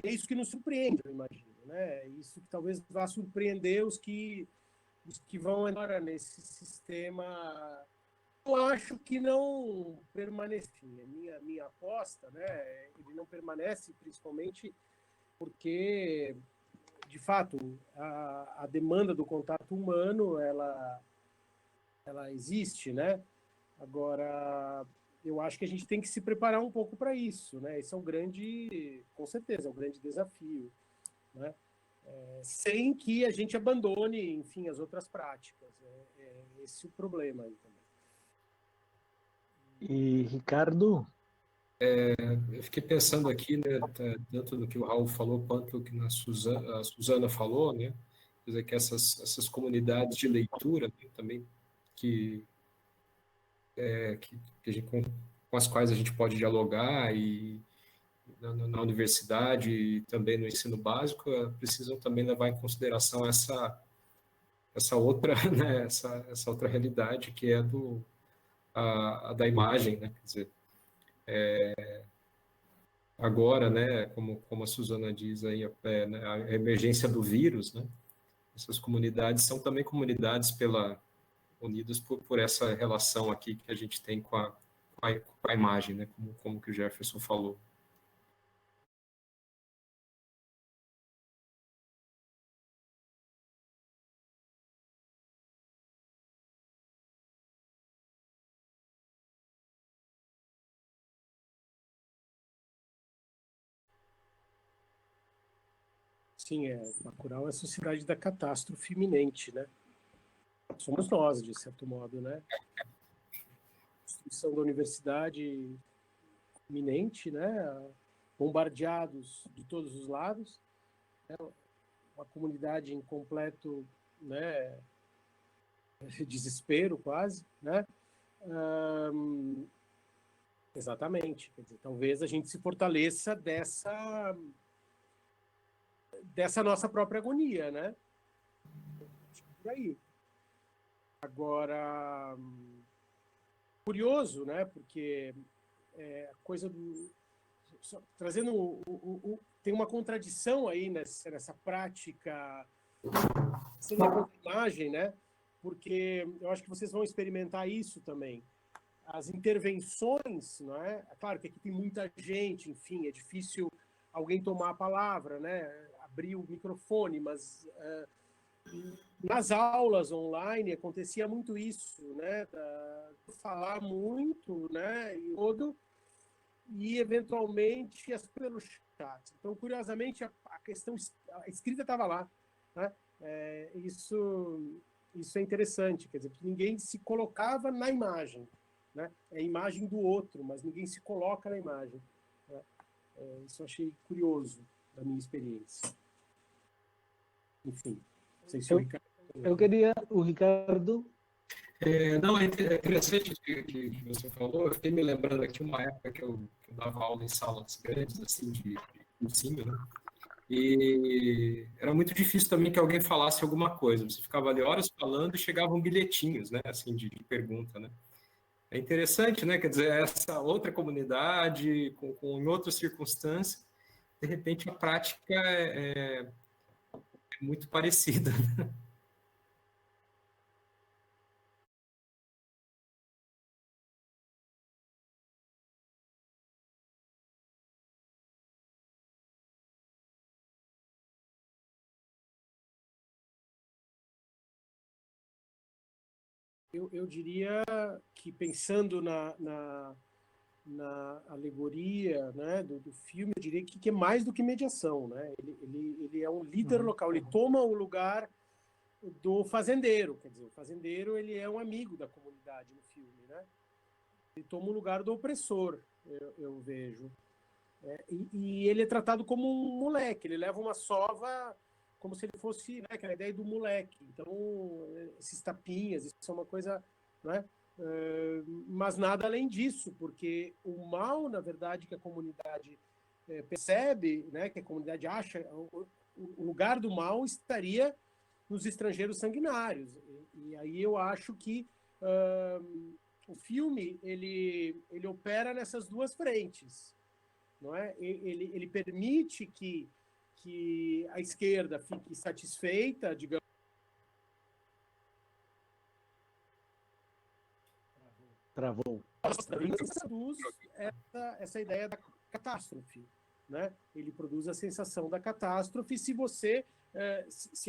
é isso que nos surpreende, eu imagino, né? Isso que talvez vá surpreender os que vão agora nesse sistema. Eu acho que não permanece. Minha aposta, né? Ele não permanece, principalmente porque de fato, a demanda do contato humano, ela existe, né? Agora, eu acho que a gente tem que se preparar um pouco para isso, né? Esse é o grande, com certeza, é o grande desafio, né? Sem que a gente abandone, enfim, as outras práticas. É esse o problema aí também. E, Ricardo? Eu fiquei pensando aqui, né, tanto no que o Raul falou, quanto no que a Suzana falou, né? Quer dizer, que essas comunidades de leitura, né, também, que, que a gente, com as quais a gente pode dialogar e na universidade e também no ensino básico, precisam também levar em consideração essa outra, né, essa outra realidade que é a da imagem, né? Quer dizer, agora, né, como a Suzana diz aí, né, a emergência do vírus, né? Essas comunidades são também comunidades unidas por essa relação aqui que a gente tem com a imagem, né? Como que o Jefferson falou. Sim, Bacurau é a sociedade da catástrofe iminente, né? Somos nós, de certo modo, né? Destruição da universidade iminente, né? Bombardeados de todos os lados, né? Uma comunidade em completo, né, desespero quase, né? Exatamente. Quer dizer, talvez a gente se fortaleça dessa nossa própria agonia, né? Por aí. Agora, curioso, né? Porque a coisa do... Trazendo... tem uma contradição aí nessa prática, sendo a imagem, né? Porque eu acho que vocês vão experimentar isso também. As intervenções, não é? É claro que aqui tem muita gente, enfim, é difícil alguém tomar a palavra, né? Abrir o microfone, mas nas aulas online acontecia muito isso, né? Falar muito, né? E eventualmente pelo chat. Então, curiosamente, a questão a escrita estava lá, né? Isso é interessante, quer dizer, que ninguém se colocava na imagem, né? É a imagem do outro, mas ninguém se coloca na imagem, né? Isso eu achei curioso da minha experiência. Enfim, não sei se o Ricardo... Eu queria, o Ricardo... Não, é interessante que você falou. Eu fiquei me lembrando aqui uma época que eu dava aula em salas grandes, assim, de cursinho, né? E era muito difícil também que alguém falasse alguma coisa. Você ficava ali horas falando e chegavam bilhetinhos, né? Assim, de pergunta, né? É interessante, né? Quer dizer, essa outra comunidade, em outras circunstâncias, de repente a prática é muito parecida. Eu diria que, pensando na alegoria, né, do filme, eu diria que é mais do que mediação, né? Ele é um líder local, ele toma o lugar do fazendeiro, quer dizer, o fazendeiro ele é um amigo da comunidade no filme, né? Ele toma o lugar do opressor, eu vejo. E ele é tratado como um moleque, ele leva uma sova como se ele fosse, né, aquela ideia do moleque. Então, esses tapinhas, isso é uma coisa, né? Mas nada além disso, porque o mal, na verdade, que a comunidade percebe, né, que a comunidade acha, o lugar do mal estaria nos estrangeiros sanguinários. E aí eu acho que o filme ele opera nessas duas frentes, não é? Ele permite que a esquerda fique satisfeita, digamos. Travou. Traduz essa ideia da catástrofe, né? Ele produz a sensação da catástrofe se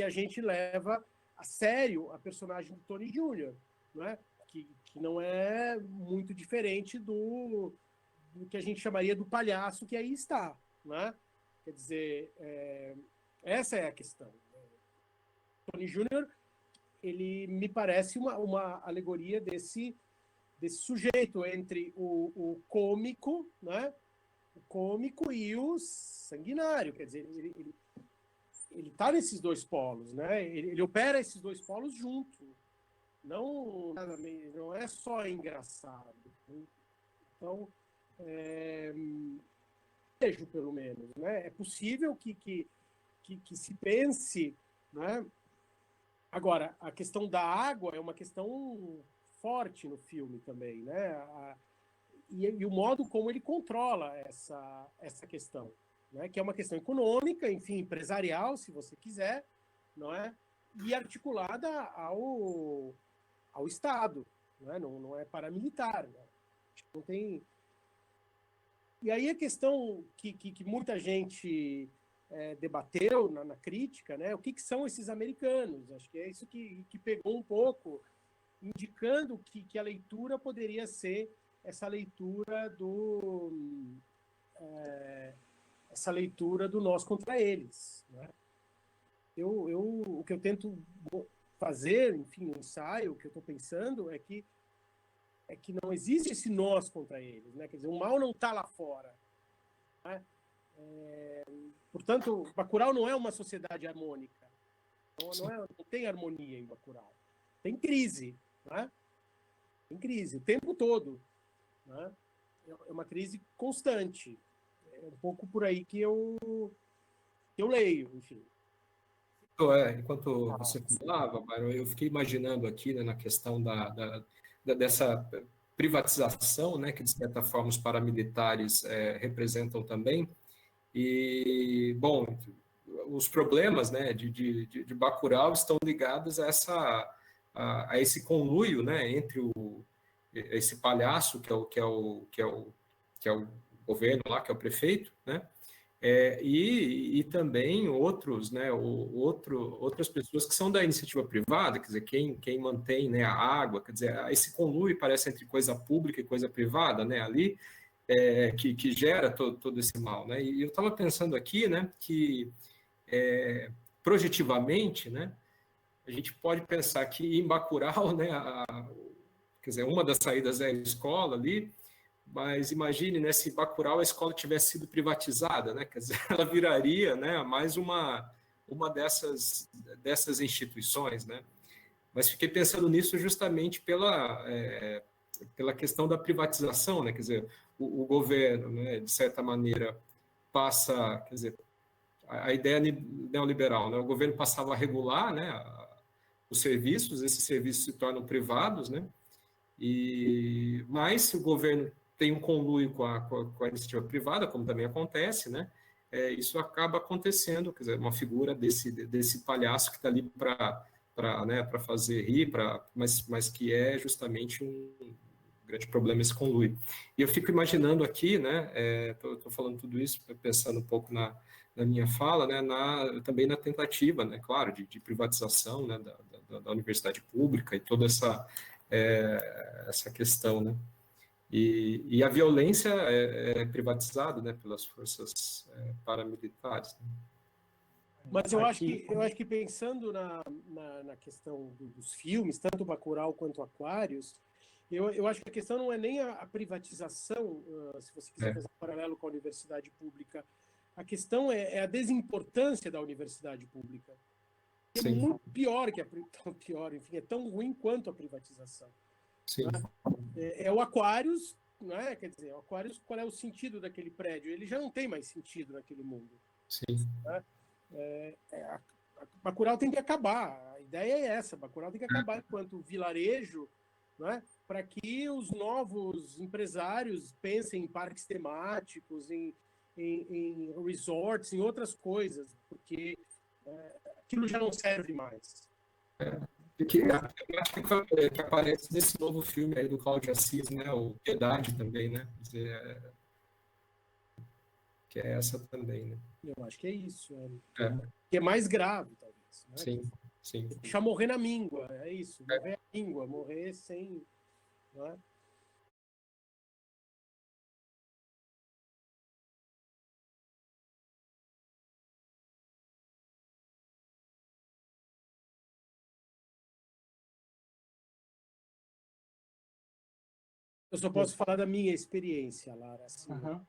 a gente leva a sério a personagem do Tony Jr., né? Que não é muito diferente do que a gente chamaria do palhaço que aí está, né? Quer dizer, essa é a questão. Tony Jr., ele me parece uma alegoria desse sujeito entre o cômico, né? O cômico e o sanguinário. Quer dizer, ele está nesses dois polos, né? Ele opera esses dois polos junto. Não é só engraçado. Então, vejo, pelo menos, né? É possível que se pense, né? Agora, a questão da água é uma questão forte no filme também, né? E o modo como ele controla essa questão, né? Que é uma questão econômica, enfim, empresarial, se você quiser, não é? E articulada ao Estado, né? Não é paramilitar, né? Não tem. E aí a questão que muita gente debateu na crítica, né? O que são esses americanos? Acho que é isso que pegou um pouco, indicando que a leitura poderia ser essa leitura do nós contra eles, né? O que eu tento fazer, enfim, no ensaio, o que eu estou pensando é que não existe esse nós contra eles, né? Quer dizer, o mal não está lá fora, né? Portanto, Bacurau não é uma sociedade harmônica. Não tem harmonia em Bacurau. Tem crise, né? Tem crise o tempo todo, né? É uma crise constante. É um pouco por aí que eu leio, enfim. Enquanto você falava, Byron, eu fiquei imaginando aqui, né, na questão dessa privatização, né, que de certa forma os paramilitares representam também. E, bom, os problemas, né, de Bacurau estão ligados a esse conluio, né, entre esse palhaço que é o governo lá, que é o prefeito, né, e também outros, né, outras pessoas que são da iniciativa privada, quer dizer, quem mantém, né, a água, quer dizer, esse conluio parece entre coisa pública e coisa privada, né, ali, que gera todo esse mal, né? E eu estava pensando aqui, né, que projetivamente, né, a gente pode pensar que em Bacurau, né, quer dizer, uma das saídas é a escola ali, mas imagine, né, se Bacurau a escola tivesse sido privatizada, né, quer dizer, ela viraria, né, mais uma dessas instituições, né? Mas fiquei pensando nisso justamente pela questão da privatização, né? Quer dizer, o governo, né, de certa maneira, passa, quer dizer, a ideia neoliberal, né? O governo passava a regular, né, os serviços, esses serviços se tornam privados, né? Mas se o governo tem um conluio com a iniciativa privada, como também acontece, né? Isso acaba acontecendo, quer dizer, uma figura desse palhaço que está ali para fazer rir, mas que é justamente um grande problema esse conluio. E eu fico imaginando aqui, né, estou falando tudo isso, pensando um pouco na minha fala, né, também na tentativa, né, claro, de privatização, né, da universidade pública e toda essa questão, né. E a violência é privatizada, né, pelas forças paramilitares, né? Mas eu acho que pensando na questão dos filmes, tanto Bacurau quanto Aquários, eu acho que a questão não é nem a privatização, se você quiser fazer um paralelo com a universidade pública, a questão é a desimportância da universidade pública. É muito pior enfim, é tão ruim quanto a privatização. Sim. Né? É o Aquários, né? Quer dizer, o Aquários, qual é o sentido daquele prédio? Ele já não tem mais sentido naquele mundo. Sim. Né? Bacurau tem que acabar. A ideia é essa. Bacurau tem que acabar enquanto vilarejo, né? Para que os novos empresários pensem em parques temáticos, em resorts, em outras coisas, porque aquilo já não serve mais. Que aparece nesse novo filme aí do Cláudio Assis, né? O Piedade também, né? Quer dizer, que é essa também, né? Eu acho que é isso. É. Que é mais grave, talvez. Né? Sim, sim. Deixar morrer na míngua, é isso. Morrer na míngua, morrer sem... Não é? Eu só posso falar da minha experiência, Lara. Assim, Aham.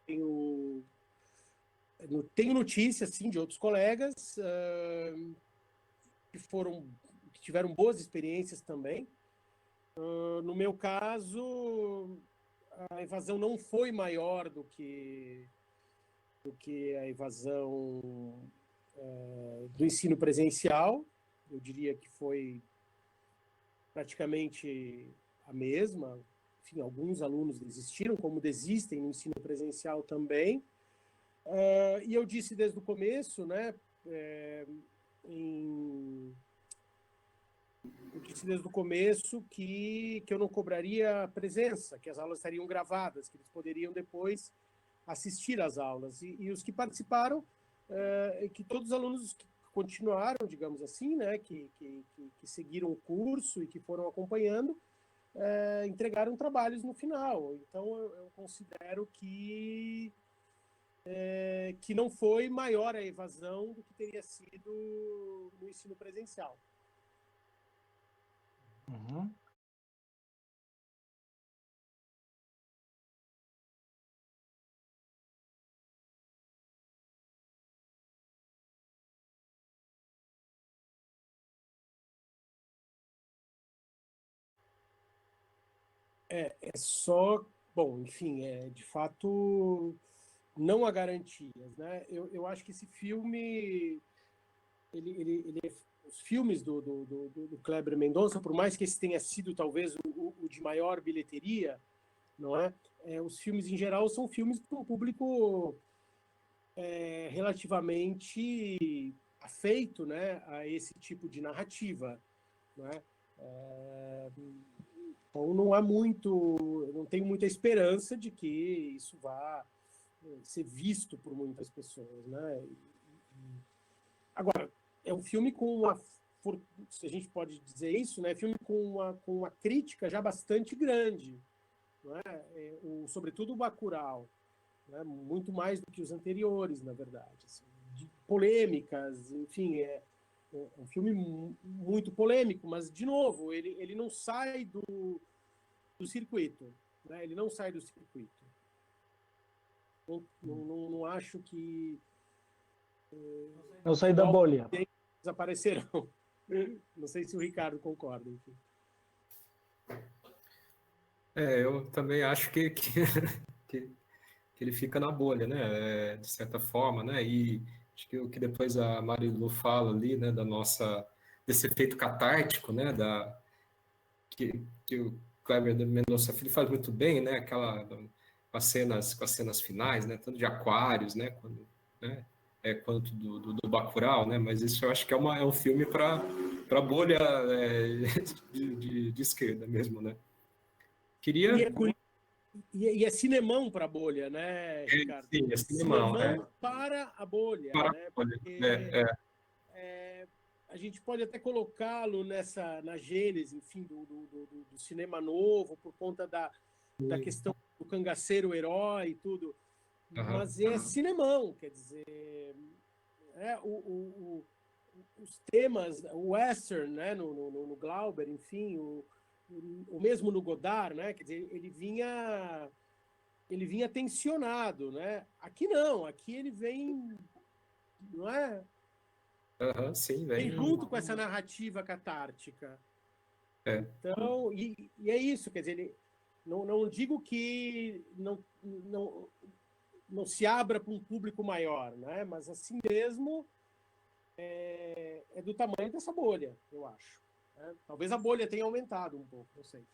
tenho notícias, assim, de outros colegas que tiveram boas experiências também. No meu caso, a evasão não foi maior do que a evasão do ensino presencial. Eu diria que foi praticamente a mesma. Enfim, alguns alunos desistiram, como desistem no ensino presencial também. E eu disse desde o começo, né, eu disse desde o começo que eu não cobraria presença, que as aulas estariam gravadas, que eles poderiam depois assistir às aulas. E os que participaram, que todos os alunos que continuaram, digamos assim, né, que seguiram o curso e que foram acompanhando, entregaram trabalhos no final. Então, eu considero que não foi maior a evasão do que teria sido no ensino presencial. Uhum. É só, bom, enfim, de fato, não há garantias, né? Eu acho que esse filme, os filmes do Kleber Mendonça, por mais que esse tenha sido talvez o de maior bilheteria, não é? Os filmes em geral são filmes para um público relativamente afeito, né, a esse tipo de narrativa, não é? Então não tenho muita esperança de que isso vá ser visto por muitas pessoas, né? Agora, é um filme com se a gente pode dizer isso, né? Filme com uma crítica já bastante grande, não é? Sobretudo o Bacurau, né? Muito mais do que os anteriores, na verdade, assim, de polêmicas, enfim, é um filme muito polêmico, mas de novo ele não sai do circuito, né? Ele não sai do circuito. Não acho que Não sai da bolha. desaparecerão. Não sei se o Ricardo concorda. Enfim. Eu também acho que ele fica na bolha, né? De certa forma, né? E acho que o que depois a Marilu fala ali, né? Desse efeito catártico, né? Que o Kleber Mendonça Filho faz muito bem, né? Com as cenas finais, né? Tanto de Aquários, né? Quanto do Bacurau, né? Mas isso eu acho que é um filme para bolha de esquerda mesmo, né? Queria. E é cinemão para a bolha, né, Ricardo? Sim, é cinemão. Cinemão para a bolha, Para né? a bolha. Porque a gente pode até colocá-lo na gênese, enfim, do cinema novo, por conta da questão do cangaceiro herói e tudo. Mas é cinemão, quer dizer, os temas, o western, né, no Glauber, enfim, o mesmo no Godard, né, quer dizer, ele vinha tensionado, né? Aqui não, aqui ele vem, não é? Sim, Vem vem. junto com essa narrativa catártica. Então, e é isso, quer dizer, ele, não digo que não se abra para um público maior, né? Mas assim mesmo é do tamanho dessa bolha, eu acho. Né? Talvez a bolha tenha aumentado um pouco, não sei.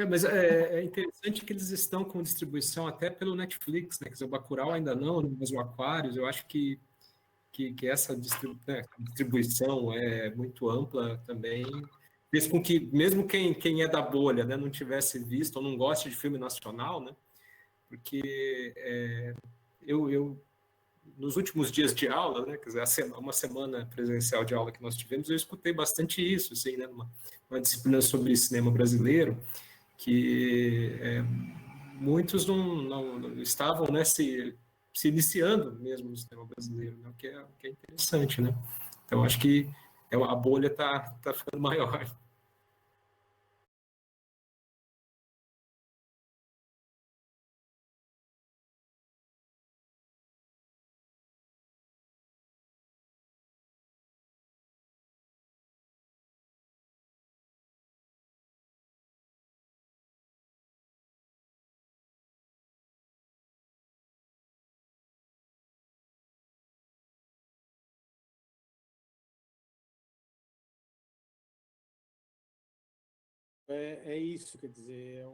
Mas é interessante que eles estão com distribuição até pelo Netflix, né? Quer dizer, o Bacurau ainda não, mas o Aquários, eu acho que essa distribuição é muito ampla também, fez com que, mesmo quem é da bolha, né, não tivesse visto ou não goste de filme nacional, né? Porque eu nos últimos dias de aula, né, quer dizer, uma semana presencial de aula que nós tivemos, eu escutei bastante isso, assim, né, uma disciplina sobre cinema brasileiro, que muitos não estavam, né, se iniciando mesmo no cinema brasileiro, né, o que é interessante, né? Então, acho que a bolha está ficando maior. É isso, quer dizer,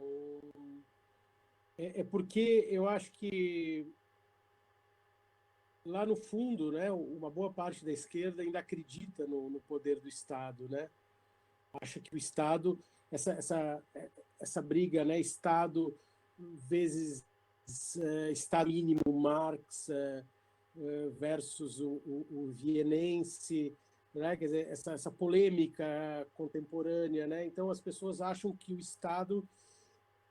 é porque eu acho que lá no fundo, né, uma boa parte da esquerda ainda acredita no poder do Estado, né? Acha que o Estado, essa briga, né, Estado vezes Estado mínimo, Marx versus o vienense, né? Quer dizer, essa polêmica contemporânea, né? Então as pessoas acham que o Estado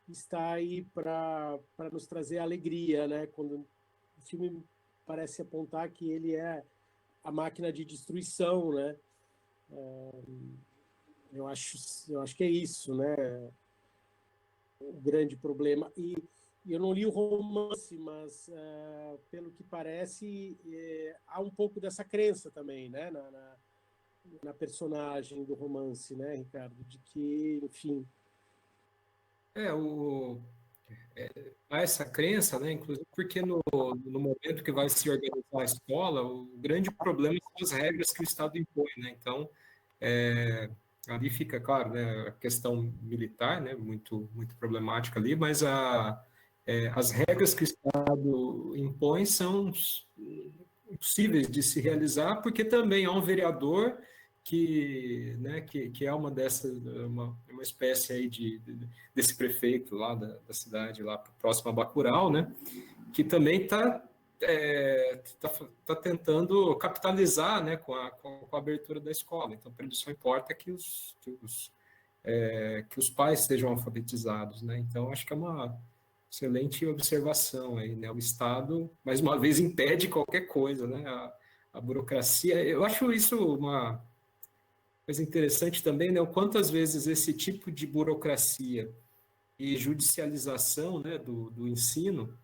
está aí para nos trazer alegria, né? Quando o filme parece apontar que ele é a máquina de destruição, né? Eu acho que é isso, né? O grande problema. E eu não li o romance, mas pelo que parece há um pouco dessa crença também, né? Na personagem do romance, né, Ricardo? De que, enfim. É, o, Há essa crença, né, inclusive porque no momento que vai se organizar a escola, o grande problema são as regras que o Estado impõe, né? Então, ali fica claro, né, a questão militar, né, muito problemática ali, mas as regras que o Estado impõe são impossíveis de se realizar, porque também há um vereador que é uma espécie aí desse prefeito lá da cidade, lá próximo a Bacurau, né, que também tá tentando capitalizar, né, com a abertura da escola. Então, para ele só importa que os pais sejam alfabetizados, né? Então, acho que é uma excelente observação aí, né? O Estado, mais uma vez, impede qualquer coisa, né? A burocracia, eu acho isso uma coisa interessante também, né? O quantas vezes esse tipo de burocracia e judicialização, né, do ensino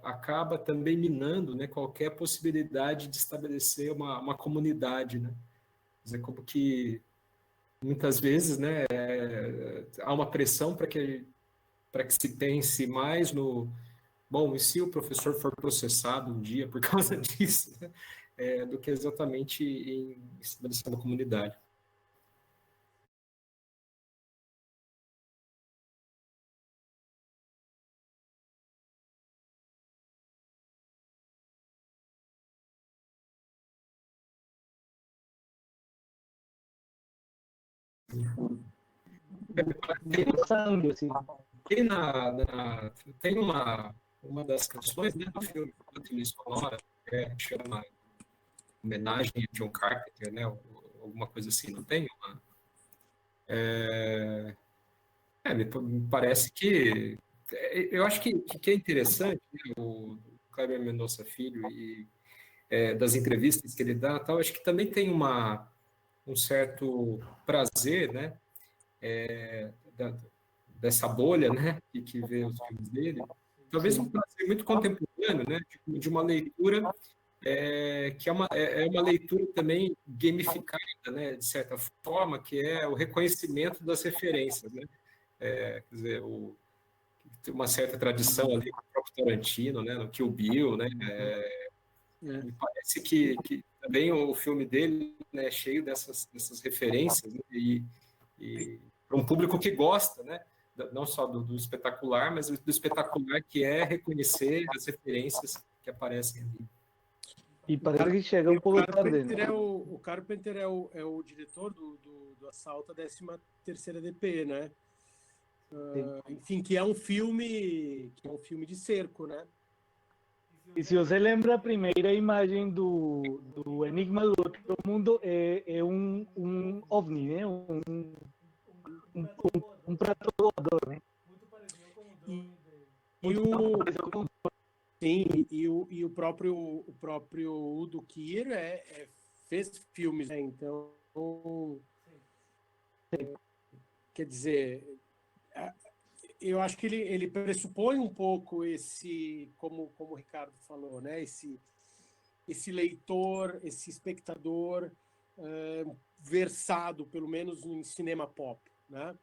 acaba também minando, né, qualquer possibilidade de estabelecer uma comunidade, né? Quer dizer, como que muitas vezes, né, há uma pressão para que se pense mais no bom, e se o professor for processado um dia por causa disso, né, do que exatamente em estabelecer uma comunidade. Interessante, assim. Tem, tem uma das canções, né, do filme da trilha sonora, que chama Homenagem a John Carpenter, né, alguma coisa assim, não tem? Me parece que. Eu acho que é interessante, né, o Kleber Mendonça Filho, e das entrevistas que ele dá, tal, acho que também tem um certo prazer, né, da, dessa bolha, né, que vê os filmes dele, talvez um prazer muito contemporâneo, né, de uma leitura que é uma leitura também gamificada, né, de certa forma, que é o reconhecimento das referências, né, quer dizer, tem uma certa tradição ali com o próprio Tarantino, né, no Kill Bill, né, me parece que também o filme dele, né, é cheio dessas referências, né, e para um público que gosta, né, não só do espetacular, mas do espetacular que é reconhecer as referências que aparecem ali. E parece que chega um pouco tarde, né? O Carpenter é o diretor do Assalto à 13ª DP, né? Enfim, que é um filme de cerco, né? E se você lembra, a primeira imagem do Enigma do Outro Mundo é um OVNI, né? Um prato voador, né? E sim, e o próprio Udo Kier fez filmes, né? Então, quer dizer, eu acho que ele pressupõe um pouco esse, como o Ricardo falou, né? Esse leitor, esse espectador versado, pelo menos em cinema pop, né?